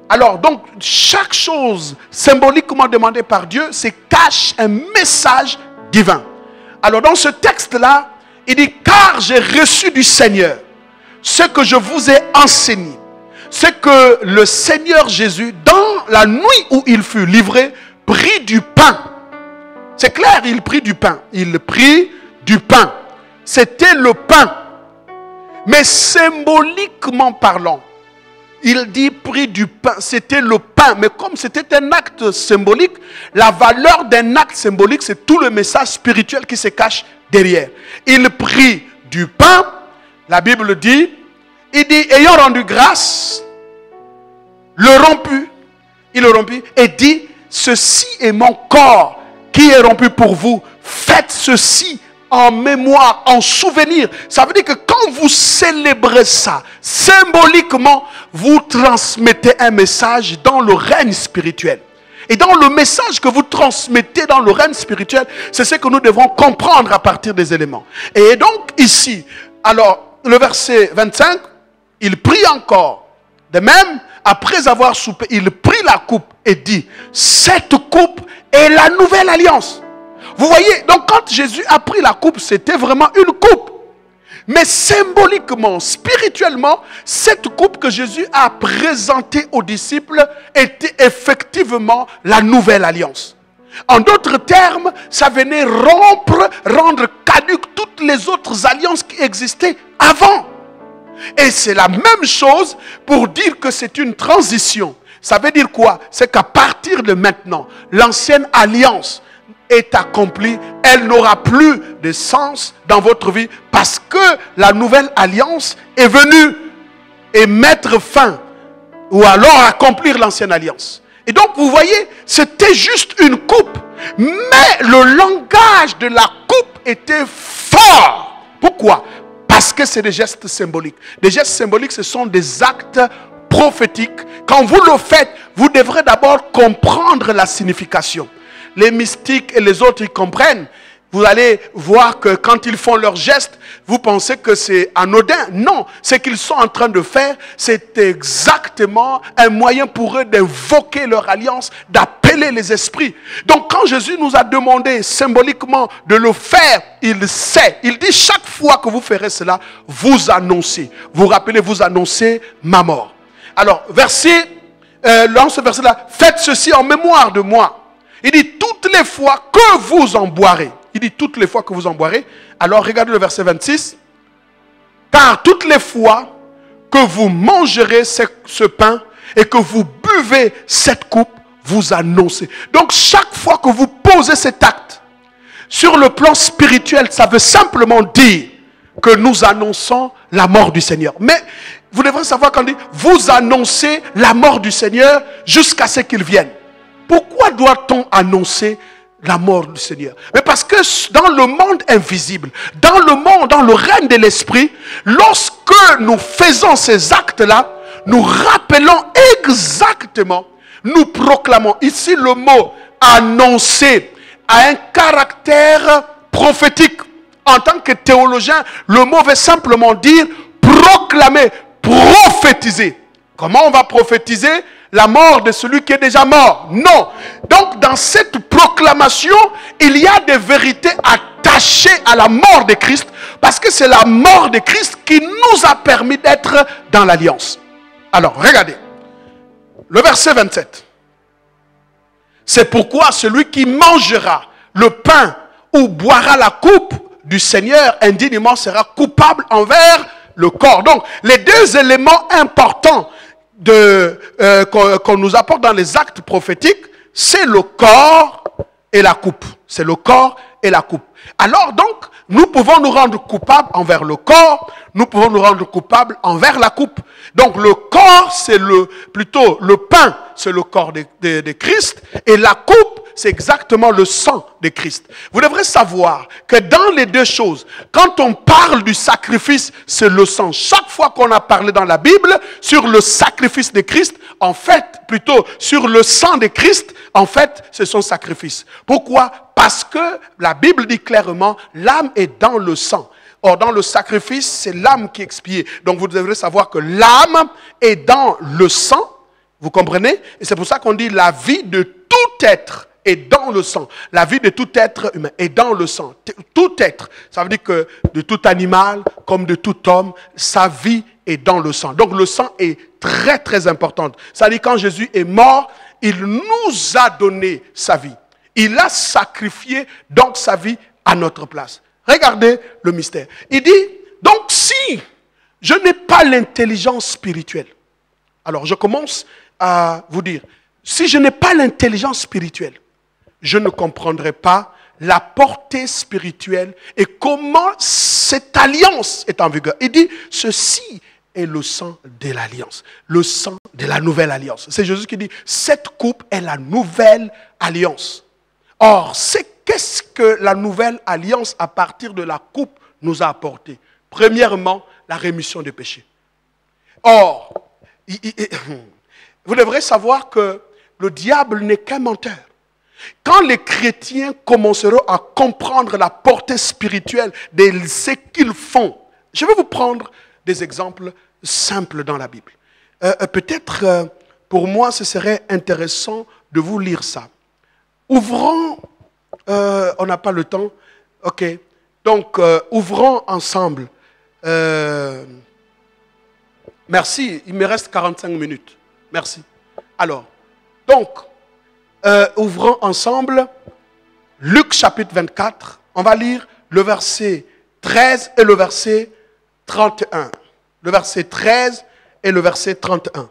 Speaker 3: Alors, donc, chaque chose symboliquement demandée par Dieu, c'est cache un message divin. Alors, dans ce texte-là, il dit, car j'ai reçu du Seigneur ce que je vous ai enseigné. C'est que le Seigneur Jésus, dans la nuit où il fut livré, prit du pain. C'est clair, il prit du pain. Il prit du pain. C'était le pain. Mais symboliquement parlant, il dit pris du pain, c'était le pain. Mais comme c'était un acte symbolique, la valeur d'un acte symbolique, c'est tout le message spirituel qui se cache derrière. Il prit du pain, la Bible dit, il dit, ayant rendu grâce, le romput, il le rompit et dit, ceci est mon corps qui est rompu pour vous. Faites ceci en mémoire, en souvenir. Ça veut dire que quand vous célébrez ça, symboliquement, vous transmettez un message dans le règne spirituel. Et dans le message que vous transmettez dans le règne spirituel, c'est ce que nous devons comprendre à partir des éléments. Et donc ici, alors le verset 25, il prie encore. De même, après avoir soupé, il prit la coupe et dit, cette coupe est la nouvelle alliance. Vous voyez, donc quand Jésus a pris la coupe, c'était vraiment une coupe. Mais symboliquement, spirituellement, cette coupe que Jésus a présentée aux disciples était effectivement la nouvelle alliance. En d'autres termes, ça venait rendre caduques toutes les autres alliances qui existaient avant. Et c'est la même chose pour dire que c'est une transition. Ça veut dire quoi? C'est qu'à partir de maintenant, l'ancienne alliance est accomplie, elle n'aura plus de sens dans votre vie parce que la nouvelle alliance est venue et mettre fin ou alors accomplir l'ancienne alliance. Et donc vous voyez, c'était juste une coupe, mais le langage de la coupe était fort. Pourquoi? Parce que c'est des gestes symboliques. Des gestes symboliques, ce sont des actes prophétiques. Quand vous le faites, vous devrez d'abord comprendre la signification. Les mystiques et les autres, ils comprennent. Vous allez voir que quand ils font leurs gestes, vous pensez que c'est anodin. Non, ce qu'ils sont en train de faire, c'est exactement un moyen pour eux d'invoquer leur alliance, d'appeler rappeler les esprits. Donc quand Jésus nous a demandé symboliquement de le faire, il sait. Il dit chaque fois que vous ferez cela, vous annoncez. Vous rappelez, vous annoncez ma mort. Alors, dans ce verset-là, faites ceci en mémoire de moi. Il dit toutes les fois que vous en boirez. Il dit toutes les fois que vous en boirez. Alors regardez le verset 26. Car toutes les fois que vous mangerez ce pain et que vous buvez cette coupe, vous annoncez. Donc chaque fois que vous posez cet acte, sur le plan spirituel, ça veut simplement dire que nous annonçons la mort du Seigneur. Mais vous devrez savoir qu'on dit, vous annoncez la mort du Seigneur jusqu'à ce qu'il vienne. Pourquoi doit-on annoncer la mort du Seigneur? Mais parce que dans le monde invisible, dans le règne de l'esprit, lorsque nous faisons ces actes-là, nous rappelons exactement, nous proclamons. Ici, le mot annoncer a un caractère prophétique. En tant que théologien, le mot veut simplement dire proclamer, prophétiser. Comment on va prophétiser la mort de celui qui est déjà mort? Non. Donc dans cette proclamation, il y a des vérités attachées à la mort de Christ, parce que c'est la mort de Christ qui nous a permis d'être dans l'alliance. Alors regardez, le verset 27. C'est pourquoi celui qui mangera le pain ou boira la coupe du Seigneur indignement sera coupable envers le corps. Donc les deux éléments importants qu'on nous apporte dans les actes prophétiques, c'est le corps et la coupe. C'est le corps et la coupe. Alors donc, nous pouvons nous rendre coupables envers le corps, nous pouvons nous rendre coupables envers la coupe. Donc le corps, c'est plutôt le pain, c'est le corps de Christ, et la coupe, c'est exactement le sang de Christ. Vous devrez savoir que dans les deux choses, quand on parle du sacrifice, c'est le sang. Chaque fois qu'on a parlé dans la Bible sur le sacrifice de Christ, en fait, plutôt sur le sang de Christ, en fait, c'est son sacrifice. Pourquoi? Parce que la Bible dit clairement, l'âme est dans le sang. Or, dans le sacrifice, c'est l'âme qui est expiée. Donc, vous devrez savoir que l'âme est dans le sang. Vous comprenez? Et c'est pour ça qu'on dit la vie de tout être est dans le sang. La vie de tout être humain est dans le sang. Tout être, ça veut dire que de tout animal comme de tout homme, sa vie est dans le sang. Donc le sang est très très important. Ça veut dire quand Jésus est mort, il nous a donné sa vie. Il a sacrifié donc sa vie à notre place. Regardez le mystère. Il dit, donc si je n'ai pas l'intelligence spirituelle, alors je commence à vous dire, si je n'ai pas l'intelligence spirituelle, je ne comprendrai pas la portée spirituelle et comment cette alliance est en vigueur. Il dit, ceci est le sang de l'alliance, le sang de la nouvelle alliance. C'est Jésus qui dit, cette coupe est la nouvelle alliance. Or, qu'est-ce que la nouvelle alliance à partir de la coupe nous a apporté? Premièrement, la rémission des péchés. Or, vous devrez savoir que le diable n'est qu'un menteur. Quand les chrétiens commenceront à comprendre la portée spirituelle de ce qu'ils font, je vais vous prendre des exemples simples dans la Bible. Peut-être pour moi, ce serait intéressant de vous lire ça. Ouvrons, on n'a pas le temps, ok. Donc, ouvrons ensemble. Merci, il me reste 45 minutes. Merci. Alors, donc, ouvrons ensemble Luc chapitre 24. On va lire le verset 13 et le verset 31. Le verset 13 et le verset 31.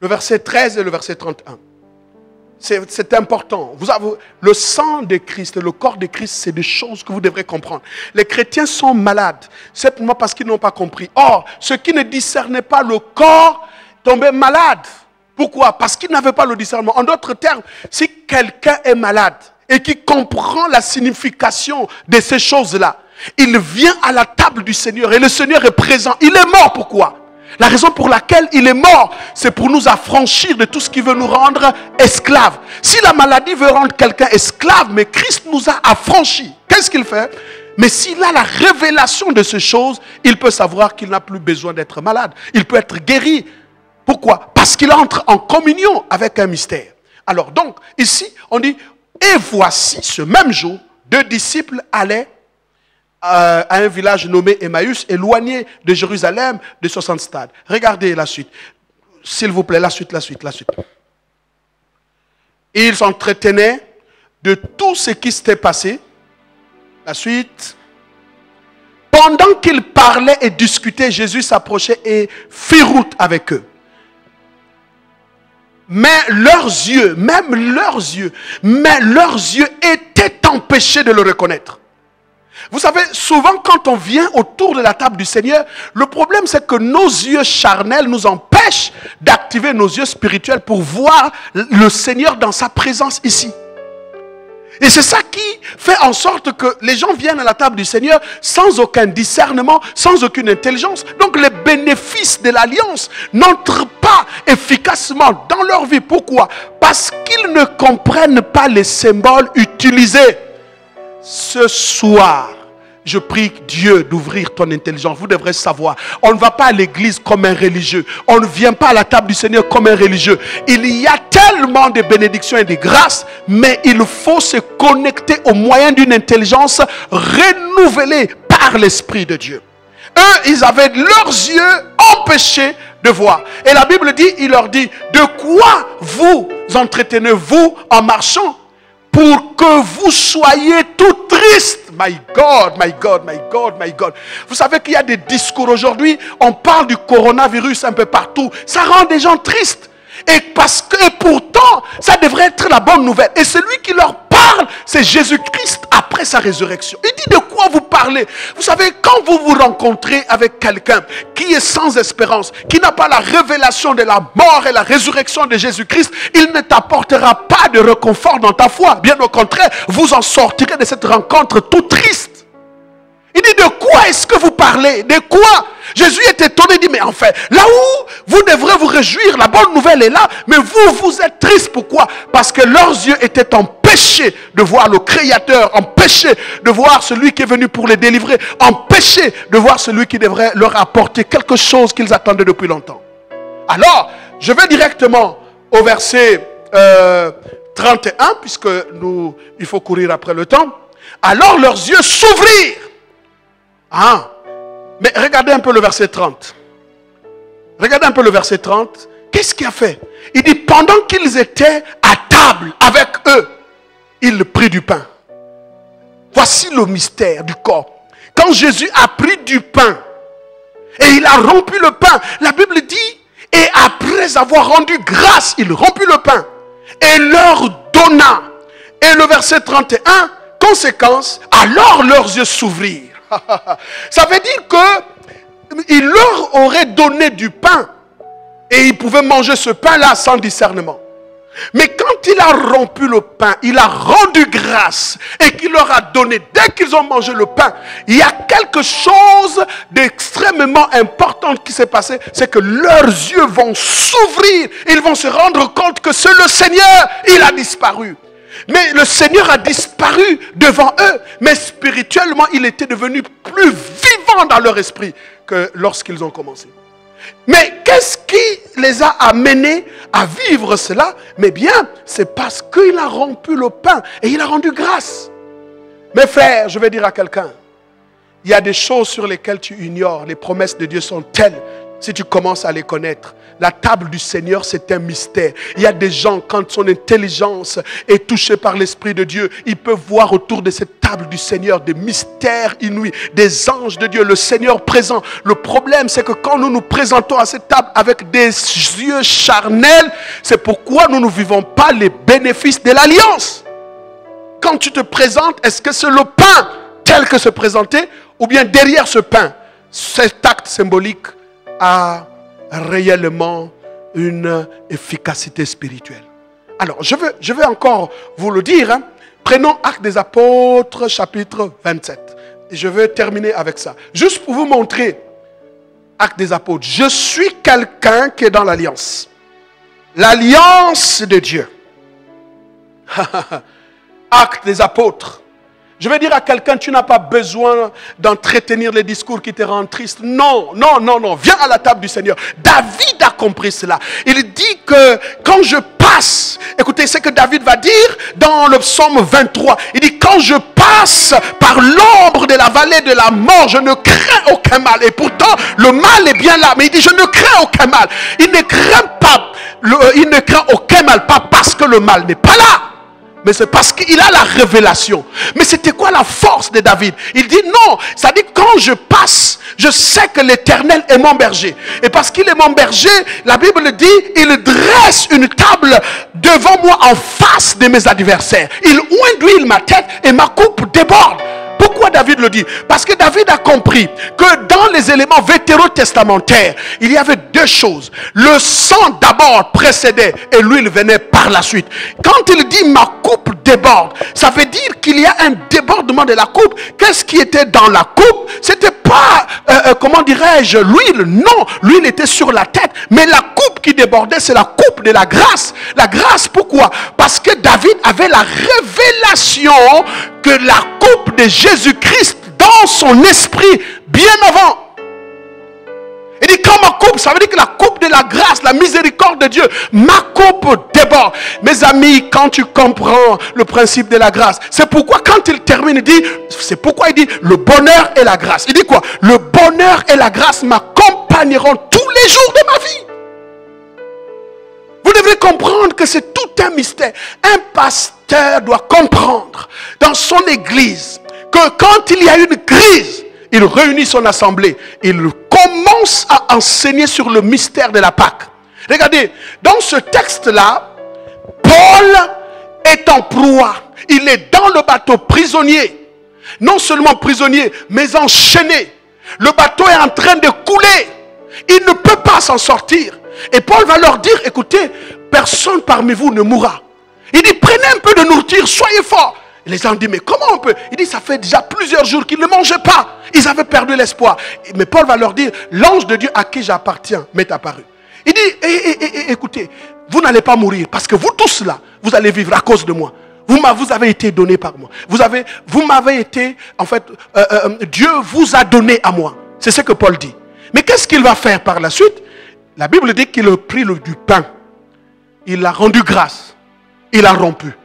Speaker 3: Le verset 13 et le verset 31. C'est important. Vous avez, le sang de Christ, le corps de Christ, c'est des choses que vous devrez comprendre. Les chrétiens sont malades, simplement parce qu'ils n'ont pas compris. Or, ceux qui ne discernaient pas le corps tombaient malades. Pourquoi? Parce qu'ils n'avaient pas le discernement. En d'autres termes, si quelqu'un est malade et qui comprend la signification de ces choses-là, il vient à la table du Seigneur et le Seigneur est présent. Il est mort, pourquoi? La raison pour laquelle il est mort, c'est pour nous affranchir de tout ce qui veut nous rendre esclaves. Si la maladie veut rendre quelqu'un esclave, mais Christ nous a affranchis, qu'est-ce qu'il fait? Mais s'il a la révélation de ces choses, il peut savoir qu'il n'a plus besoin d'être malade. Il peut être guéri. Pourquoi? Parce qu'il entre en communion avec un mystère. Alors donc, ici, on dit, et voici ce même jour, 2 disciples allaient à un village nommé Emmaüs, éloigné de Jérusalem de 60 stades. Regardez la suite. S'il vous plaît, la suite. Ils s'entretenaient de tout ce qui s'était passé. La suite. Pendant qu'ils parlaient et discutaient, Jésus s'approchait et fit route avec eux. Mais leurs yeux étaient empêchés de le reconnaître. Vous savez, souvent quand on vient autour de la table du Seigneur, le problème c'est que nos yeux charnels nous empêchent d'activer nos yeux spirituels pour voir le Seigneur dans sa présence ici. Et c'est ça qui fait en sorte que les gens viennent à la table du Seigneur sans aucun discernement, sans aucune intelligence. Donc les bénéfices de l'alliance n'entrent pas efficacement dans leur vie. Pourquoi? Parce qu'ils ne comprennent pas les symboles utilisés. Ce soir, je prie Dieu d'ouvrir ton intelligence. Vous devrez savoir, on ne va pas à l'église comme un religieux. On ne vient pas à la table du Seigneur comme un religieux. Il y a tellement de bénédictions et de grâces, mais il faut se connecter au moyen d'une intelligence renouvelée par l'Esprit de Dieu. Eux, ils avaient leurs yeux empêchés de voir. Et la Bible dit, il leur dit, de quoi vous entretenez-vous en marchant pour que vous soyez tout tristes? My God. Vous savez qu'il y a des discours aujourd'hui, on parle du coronavirus un peu partout. Ça rend des gens tristes. Et pourtant, ça devrait être la bonne nouvelle. Et celui qui leur parle, c'est Jésus-Christ après sa résurrection. Il dit, de quoi vous parlez? Vous savez, quand vous vous rencontrez avec quelqu'un qui est sans espérance, qui n'a pas la révélation de la mort et la résurrection de Jésus-Christ, il ne t'apportera pas de réconfort dans ta foi. Bien au contraire, vous en sortirez de cette rencontre tout triste. Il dit, de quoi est-ce que vous parlez? De quoi? Jésus est étonné, il dit, mais en fait, là où vous devrez vous réjouir, la bonne nouvelle est là, mais vous êtes triste. Pourquoi? Parce que leurs yeux étaient empêchés de voir le Créateur, empêchés de voir celui qui est venu pour les délivrer, empêchés de voir celui qui devrait leur apporter quelque chose qu'ils attendaient depuis longtemps. Alors, je vais directement au verset 31, puisque il faut courir après le temps. Alors leurs yeux s'ouvrirent. Mais regardez un peu le verset 30. Qu'est-ce qu'il a fait? Il dit, pendant qu'ils étaient à table avec eux, il prit du pain. Voici le mystère du corps. Quand Jésus a pris du pain et il a rompu le pain, la Bible dit, et après avoir rendu grâce, il rompit le pain et leur donna. Et le verset 31, conséquence, alors leurs yeux s'ouvrirent. Ça veut dire qu'il leur aurait donné du pain et ils pouvaient manger ce pain-là sans discernement. Mais quand il a rompu le pain, il a rendu grâce et qu'il leur a donné, dès qu'ils ont mangé le pain, il y a quelque chose d'extrêmement important qui s'est passé, c'est que leurs yeux vont s'ouvrir, ils vont se rendre compte que c'est le Seigneur, il a disparu. Mais le Seigneur a disparu devant eux. Mais spirituellement, il était devenu plus vivant dans leur esprit que lorsqu'ils ont commencé. Mais qu'est-ce qui les a amenés à vivre cela? Mais bien, c'est parce qu'il a rompu le pain et il a rendu grâce. Mes frères, je vais dire à quelqu'un, il y a des choses sur lesquelles tu ignores. Les promesses de Dieu sont telles. Si tu commences à les connaître, la table du Seigneur, c'est un mystère. Il y a des gens, quand son intelligence est touchée par l'Esprit de Dieu, ils peuvent voir autour de cette table du Seigneur des mystères inouïs, des anges de Dieu, le Seigneur présent. Le problème, c'est que quand nous nous présentons à cette table avec des yeux charnels, c'est pourquoi nous ne vivons pas les bénéfices de l'alliance. Quand tu te présentes, est-ce que c'est le pain tel que se présentait, ou bien derrière ce pain, cet acte symbolique a réellement une efficacité spirituelle? Alors, je vais encore vous le dire. Prenons Actes des Apôtres, chapitre 27. Et je vais terminer avec ça. Juste pour vous montrer, Actes des Apôtres. Je suis quelqu'un qui est dans l'alliance. L'alliance de Dieu. Actes des Apôtres, Je vais dire à quelqu'un, tu n'as pas besoin d'entretenir les discours qui te rendent triste. Non, non, non, non. Viens à la table du Seigneur. David a compris cela. Il dit que quand je passe, écoutez ce que David va dire dans le psaume 23. Il dit, quand je passe par l'ombre de la vallée de la mort, je ne crains aucun mal. Et pourtant, le mal est bien là. Mais il dit, je ne crains aucun mal. Il ne craint pas, il ne craint aucun mal, pas parce que le mal n'est pas là. Mais c'est parce qu'il a la révélation. Mais c'était quoi la force de David? Il dit non, ça dit quand je passe, je sais que l'Éternel est mon berger. Et parce qu'il est mon berger, la Bible dit, il dresse une table devant moi en face de mes adversaires. Il oint d'huile ma tête et ma coupe déborde. Pourquoi David le dit? Parce que David a compris que dans les éléments vétérotestamentaires, il y avait deux choses. Le sang d'abord précédait et l'huile venait par la suite. Quand il dit ma coupe déborde, ça veut dire qu'il y a un débordement de la coupe. Qu'est-ce qui était dans la coupe? C'était pas, comment dirais-je, l'huile. Non, l'huile était sur la tête. Mais la coupe qui débordait, c'est la coupe de la grâce. La grâce, pourquoi? Parce que David avait la révélation que la coupe de Jésus-Christ dans son esprit bien avant. Il dit quand ma coupe, ça veut dire que la coupe de la grâce, la miséricorde de Dieu, ma coupe déborde. Mes amis, quand tu comprends le principe de la grâce, c'est pourquoi quand il termine, il dit, c'est pourquoi il dit le bonheur et la grâce. Il dit quoi? Le bonheur et la grâce m'accompagneront tous les jours de ma vie. Vous devez comprendre que c'est tout un mystère. Un pasteur doit comprendre dans son église que quand il y a une crise, il réunit son assemblée. Il commence à enseigner sur le mystère de la Pâque. Regardez, dans ce texte-là, Paul est en proie. Il est dans le bateau prisonnier. Non seulement prisonnier, mais enchaîné. Le bateau est en train de couler. Il ne peut pas s'en sortir. Et Paul va leur dire, écoutez, personne parmi vous ne mourra. Il dit, prenez un peu de nourriture, soyez forts. Les gens disent, mais comment on peut? Il dit, ça fait déjà plusieurs jours qu'ils ne mangeaient pas. Ils avaient perdu l'espoir. Mais Paul va leur dire, l'ange de Dieu à qui j'appartiens m'est apparu. Il dit, écoutez, vous n'allez pas mourir parce que vous tous là, vous allez vivre à cause de moi. Vous avez été donné par moi. Vous m'avez été, en fait, Dieu vous a donné à moi. C'est ce que Paul dit. Mais qu'est-ce qu'il va faire par la suite? La Bible dit qu'il a pris du pain. Il a rendu grâce. Il a rompu.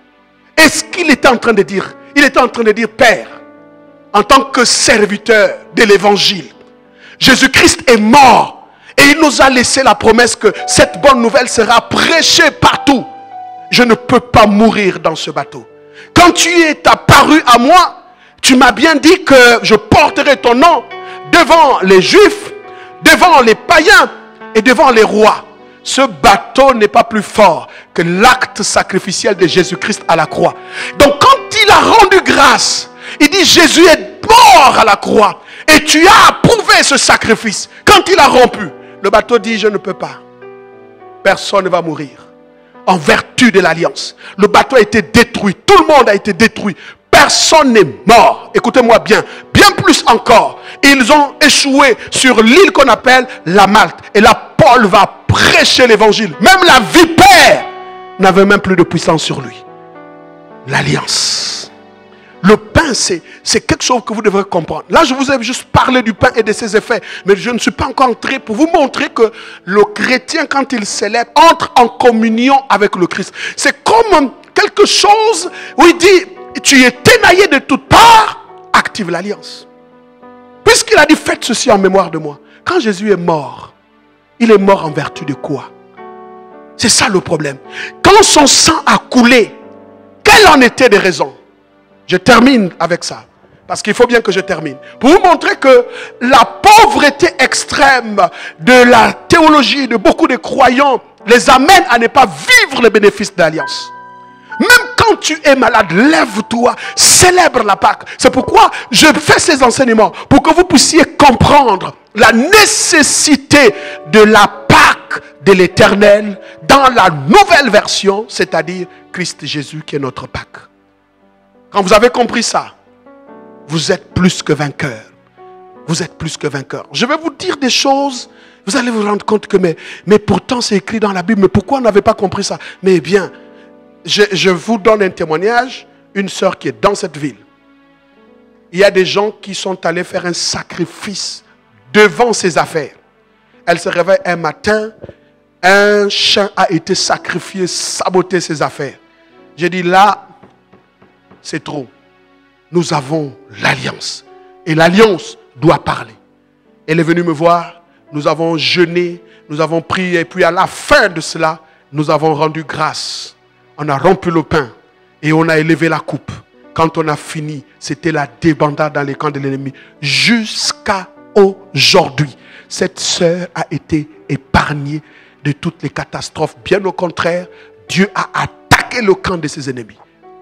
Speaker 3: Est-ce qu'il était en train de dire? Il était en train de dire, Père, en tant que serviteur de l'évangile, Jésus-Christ est mort. Et il nous a laissé la promesse que cette bonne nouvelle sera prêchée partout. Je ne peux pas mourir dans ce bateau. Quand tu es apparu à moi, tu m'as bien dit que je porterai ton nom devant les Juifs, devant les païens et devant les rois. Ce bateau n'est pas plus fort que l'acte sacrificiel de Jésus-Christ à la croix. Donc quand il a rendu grâce, il dit Jésus est mort à la croix. Et tu as approuvé ce sacrifice. Quand il a rompu, le bateau dit je ne peux pas. Personne ne va mourir. En vertu de l'alliance. Le bateau a été détruit. Tout le monde a été détruit. Personne n'est mort. Écoutez-moi bien. Bien plus encore. Ils ont échoué sur l'île qu'on appelle la Malte. Et là, Paul va prêcher l'évangile. Même la vipère n'avait même plus de puissance sur lui. L'alliance. Le pain, c'est quelque chose que vous devrez comprendre. Là, je vous ai juste parlé du pain et de ses effets. Mais je ne suis pas encore entré pour vous montrer que le chrétien, quand il célèbre, entre en communion avec le Christ. C'est comme quelque chose où il dit, tu es émaillé de toutes parts, active l'alliance. Puisqu'il a dit, faites ceci en mémoire de moi. Quand Jésus est mort, il est mort en vertu de quoi? C'est ça le problème. Quand son sang a coulé, quelles en étaient les raisons? Je termine avec ça. Parce qu'il faut bien que je termine. Pour vous montrer que la pauvreté extrême de la théologie de beaucoup de croyants les amène à ne pas vivre les bénéfices de l'alliance. Même quand tu es malade, lève-toi, célèbre la Pâque. C'est pourquoi je fais ces enseignements. Pour que vous puissiez comprendre la nécessité de la Pâque de l'Éternel dans la nouvelle version, c'est-à-dire Christ Jésus qui est notre Pâque. Quand vous avez compris ça, vous êtes plus que vainqueur. Vous êtes plus que vainqueur. Je vais vous dire des choses, vous allez vous rendre compte que mais pourtant c'est écrit dans la Bible, mais pourquoi on n'avait pas compris ça? Mais bien, je vous donne un témoignage, une sœur qui est dans cette ville. il y a des gens qui sont allés faire un sacrifice devant ses affaires. Elle se réveille un matin, un chien a été sacrifié, saboté ses affaires. J'ai dit là, c'est trop. Nous avons l'alliance. Et l'alliance doit parler. Elle est venue me voir, nous avons jeûné, nous avons prié, et puis à la fin de cela, nous avons rendu grâce. On a rompu le pain et on a élevé la coupe. Quand on a fini, c'était la débandade dans les camps de l'ennemi. Jusqu'à aujourd'hui, cette sœur a été épargnée de toutes les catastrophes. Bien au contraire, Dieu a attaqué le camp de ses ennemis.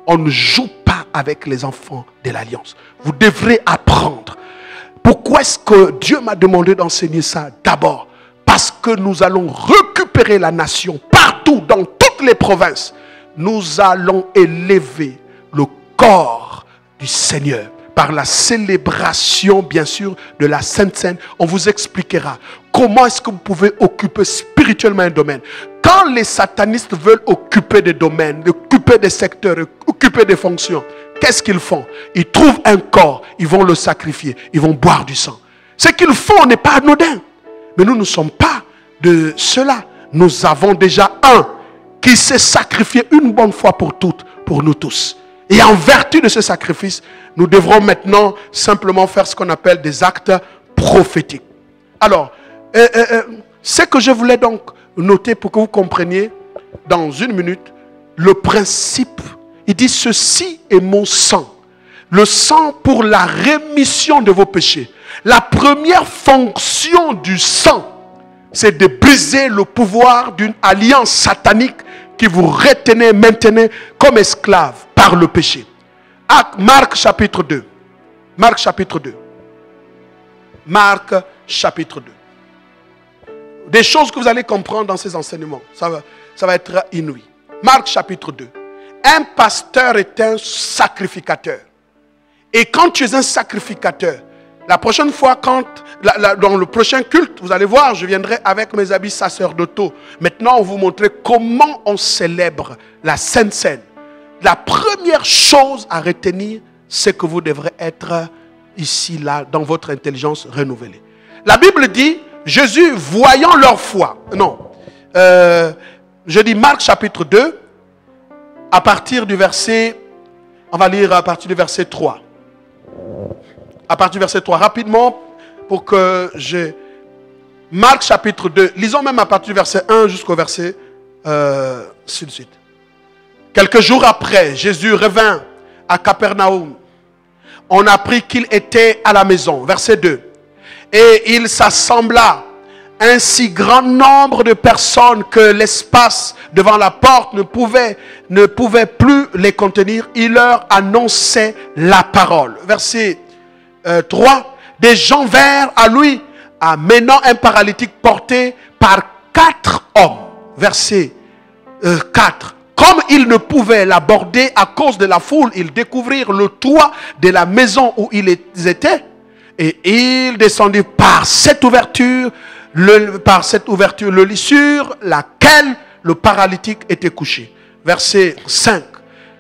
Speaker 3: On ne joue pas avec les enfants de l'Alliance. Vous devrez apprendre. Pourquoi est-ce que Dieu m'a demandé d'enseigner ça? D'abord, parce que nous allons récupérer la nation partout, dans toutes les provinces. Nous allons élever le corps du Seigneur. Par la célébration, bien sûr, de la Sainte Seine, on vous expliquera comment est-ce que vous pouvez occuper spirituellement un domaine. Quand les satanistes veulent occuper des domaines, occuper des secteurs, occuper des fonctions, qu'est-ce qu'ils font? Ils trouvent un corps, ils vont le sacrifier, ils vont boire du sang. Ce qu'ils font n'est pas anodin. Mais nous ne sommes pas de cela. Nous avons déjà un qui s'est sacrifié une bonne fois pour toutes, pour nous tous. Et en vertu de ce sacrifice, nous devrons maintenant simplement faire ce qu'on appelle des actes prophétiques. Alors, ce que je voulais donc noter pour que vous compreniez dans une minute, le principe, il dit ceci est mon sang. Le sang pour la rémission de vos péchés. La première fonction du sang, c'est de briser le pouvoir d'une alliance satanique qui vous retenait, maintenait comme esclave par le péché. Marc chapitre 2. Marc chapitre 2. Marc chapitre 2. Des choses que vous allez comprendre dans ces enseignements. Ça va être inouï. Marc chapitre 2. Un pasteur est un sacrificateur. Et quand tu es un sacrificateur, la prochaine fois, dans le prochain culte, vous allez voir, je viendrai avec mes habits sacerdotaux. Maintenant, on vous montrer comment on célèbre la Sainte Seine. La première chose à retenir, c'est que vous devrez être ici, là, dans votre intelligence renouvelée. La Bible dit, Jésus, voyant leur foi. Non. Je dis Marc chapitre 2, à partir du verset, on va lire à partir du verset 3. À partir du verset 3, rapidement, pour que je... Marc chapitre 2, lisons même à partir du verset 1 jusqu'au verset suite. Quelques jours après, Jésus revint à Capernaum. On apprit qu'il était à la maison. Verset 2. Et il s'assembla un si grand nombre de personnes que l'espace devant la porte ne pouvait plus les contenir. Il leur annonçait la parole. Verset 3. Des gens vinrent à lui, amenant un paralytique porté par 4 hommes. Verset 4. Comme ils ne pouvaient l'aborder à cause de la foule, ils découvrirent le toit de la maison où ils étaient. Et ils descendirent par cette ouverture, le lit sur laquelle le paralytique était couché. Verset 5.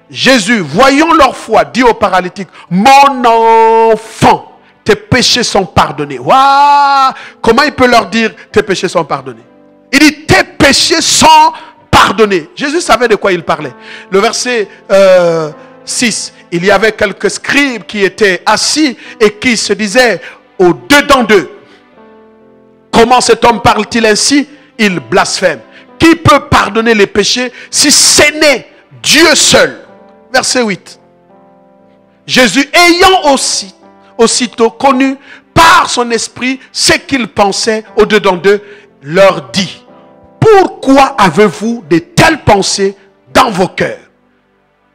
Speaker 3: Jésus, voyant leur foi, dit au paralytique, mon enfant, tes péchés sont pardonnés. Waouh! Comment il peut leur dire, tes péchés sont pardonnés? Il dit, tes péchés sont pardonnés. Jésus savait de quoi il parlait. Le verset 6. Il y avait quelques scribes qui étaient assis et qui se disaient au dedans d'eux, comment cet homme parle-t-il ainsi? Il blasphème. Qui peut pardonner les péchés si ce n'est Dieu seul? Verset 8. Jésus, ayant aussitôt connu par son esprit ce qu'il pensait au dedans d'eux, leur dit, pourquoi avez-vous de telles pensées dans vos cœurs?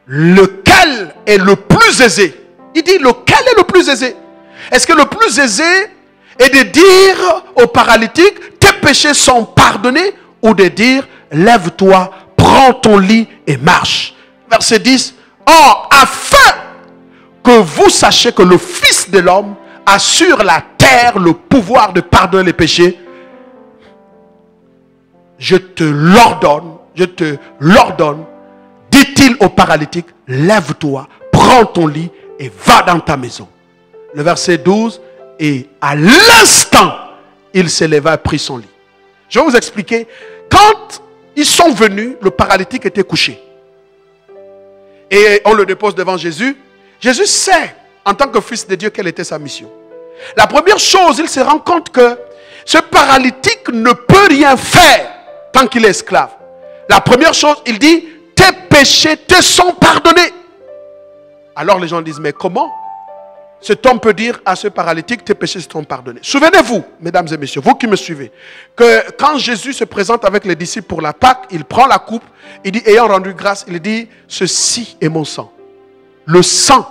Speaker 3: Lequel est le plus aisé? Il dit, lequel est le plus aisé? Est-ce que le plus aisé est de dire au paralytique, tes péchés sont pardonnés, ou de dire, lève-toi, prends ton lit et marche? Verset 10. Or, afin que vous sachiez que le Fils de l'homme a sur la terre le pouvoir de pardonner les péchés, je te l'ordonne, dit-il au paralytique, lève-toi, prends ton lit et va dans ta maison. Le verset 12, et à l'instant, il s'éleva et prit son lit. Je vais vous expliquer. Quand ils sont venus, le paralytique était couché. Et on le dépose devant Jésus. Jésus sait, en tant que fils de Dieu, quelle était sa mission. La première chose, il se rend compte que ce paralytique ne peut rien faire tant qu'il est esclave. La première chose, il dit, tes péchés te sont pardonnés. Alors les gens disent, mais comment cet homme peut dire à ce paralytique, tes péchés sont pardonnés? Souvenez-vous, mesdames et messieurs, vous qui me suivez, que quand Jésus se présente avec les disciples pour la Pâque, il prend la coupe, il dit, ayant rendu grâce, il dit, ceci est mon sang, le sang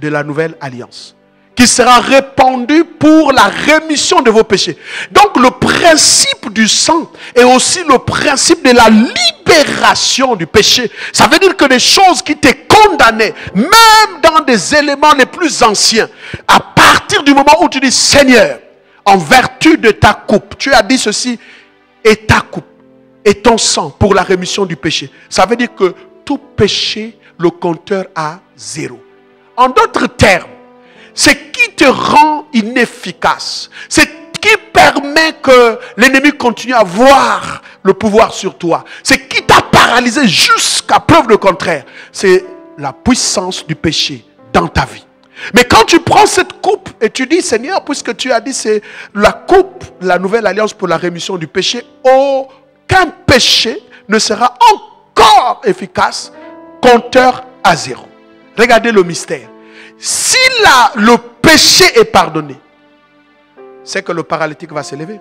Speaker 3: de la nouvelle alliance, qui sera répandu pour la rémission de vos péchés. Donc le principe du sang est aussi le principe de la libération du péché. Ça veut dire que les choses qui te condamnaient, même dans des éléments les plus anciens, à partir du moment où tu dis, Seigneur, en vertu de ta coupe, tu as dit ceci, et ta coupe, et ton sang pour la rémission du péché. Ça veut dire que tout péché, le compteur a 0. En d'autres termes, c'est qui te rend inefficace. C'est qui permet que l'ennemi continue à avoir le pouvoir sur toi. C'est qui t'a paralysé jusqu'à preuve de contraire. C'est la puissance du péché dans ta vie. Mais quand tu prends cette coupe et tu dis, Seigneur, puisque tu as dit c'est la coupe, la nouvelle alliance pour la rémission du péché, aucun péché ne sera encore efficace, compteur à 0. Regardez le mystère. Si le péché est pardonné, c'est que le paralytique va s'élever.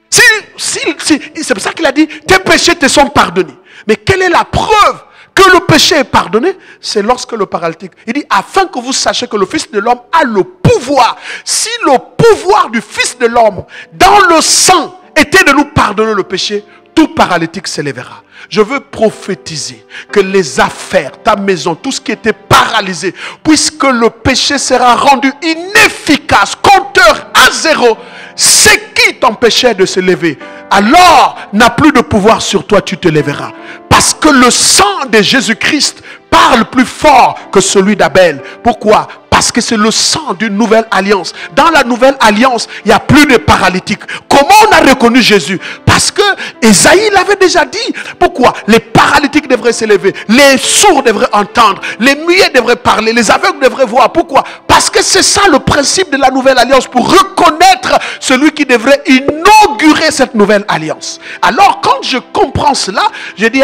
Speaker 3: C'est pour ça qu'il a dit, tes péchés te sont pardonnés. Mais quelle est la preuve que le péché est pardonné? C'est lorsque le paralytique, il dit, afin que vous sachiez que le Fils de l'homme a le pouvoir. Si le pouvoir du Fils de l'homme, dans le sang, était de nous pardonner le péché, tout paralytique s'élèvera. Je veux prophétiser que les affaires, ta maison, tout ce qui était paralysé, puisque le péché sera rendu inefficace, compteur à 0, c'est qui t'empêchait de se lever, alors n'a plus de pouvoir sur toi, tu te lèveras. Parce que le sang de Jésus-Christ parle plus fort que celui d'Abel. Pourquoi? Parce que c'est le sang d'une nouvelle alliance. Dans la nouvelle alliance, il n'y a plus de paralytiques. Comment on a reconnu Jésus? Parce que Ésaïe l'avait déjà dit. Pourquoi? Les paralytiques devraient s'élever, les sourds devraient entendre, les muets devraient parler, les aveugles devraient voir. Pourquoi? Parce que c'est ça le principe de la nouvelle alliance, pour reconnaître celui qui devrait inaugurer cette nouvelle alliance. Alors quand je comprends cela, je dis,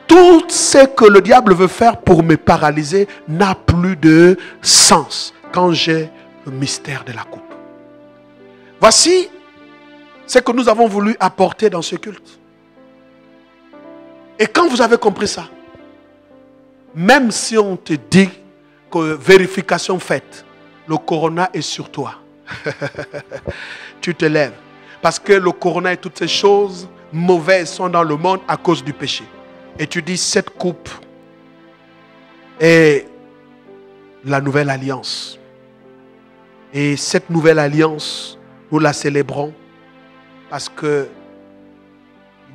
Speaker 3: tout ce que le diable veut faire pour me paralyser n'a plus de sens quand j'ai le mystère de la coupe. Voici ce que nous avons voulu apporter dans ce culte. Et quand vous avez compris ça, même si on te dit que vérification faite, le corona est sur toi, tu te lèves. Parce que le corona et toutes ces choses mauvaises sont dans le monde à cause du péché. Et tu dis, cette coupe est la nouvelle alliance. Et cette nouvelle alliance, nous la célébrons parce que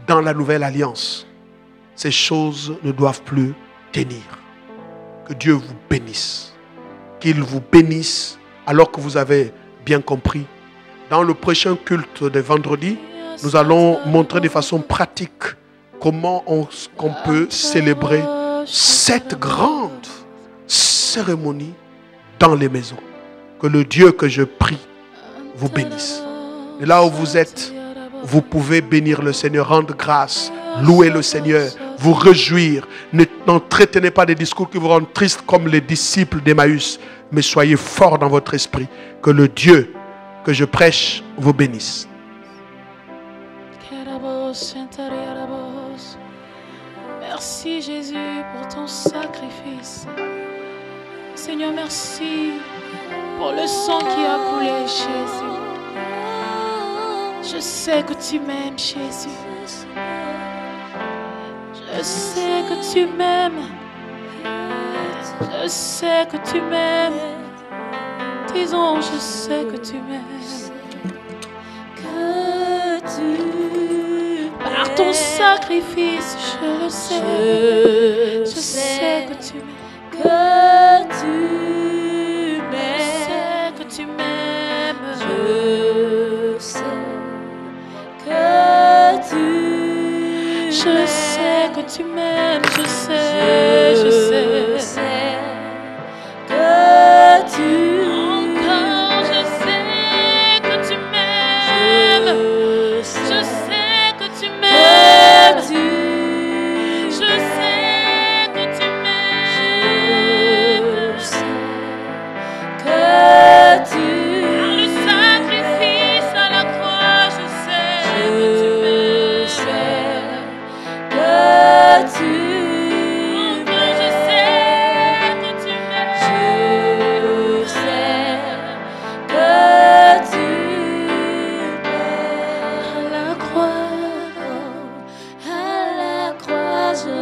Speaker 3: dans la nouvelle alliance, ces choses ne doivent plus tenir. Que Dieu vous bénisse. Qu'il vous bénisse alors que vous avez bien compris. Dans le prochain culte de vendredi, nous allons montrer de façon pratique comment on peut célébrer cette grande cérémonie dans les maisons. Que le Dieu que je prie vous bénisse. Et là où vous êtes, vous pouvez bénir le Seigneur, rendre grâce, louer le Seigneur, vous réjouir. N'entretenez pas des discours qui vous rendent tristes comme les disciples d'Emmaüs, mais soyez forts dans votre esprit. Que le Dieu que je prêche vous bénisse.
Speaker 1: Merci Jésus pour ton sacrifice. Seigneur, merci pour le sang qui a coulé, Jésus. Je sais que tu m'aimes, Jésus. Je sais que tu m'aimes. Je sais que tu m'aimes. Disons, je sais que tu m'aimes.
Speaker 2: Que tu
Speaker 1: Par ton sacrifice, je le sais. Je sais que tu m'aimes.
Speaker 2: que tu
Speaker 1: Je sais que tu m'aimes, je sais
Speaker 2: que tu
Speaker 1: encore, je sais que tu m'aimes, je sais que tu m'aimes, je sais que tu m'aimes,
Speaker 2: que tu
Speaker 1: par le sacrifice à la croix, je sais que tu m'aimes,
Speaker 2: que tu
Speaker 1: encore je sais que tu m'aimes,
Speaker 2: je sais que tu
Speaker 1: à la croix,
Speaker 2: à la croix je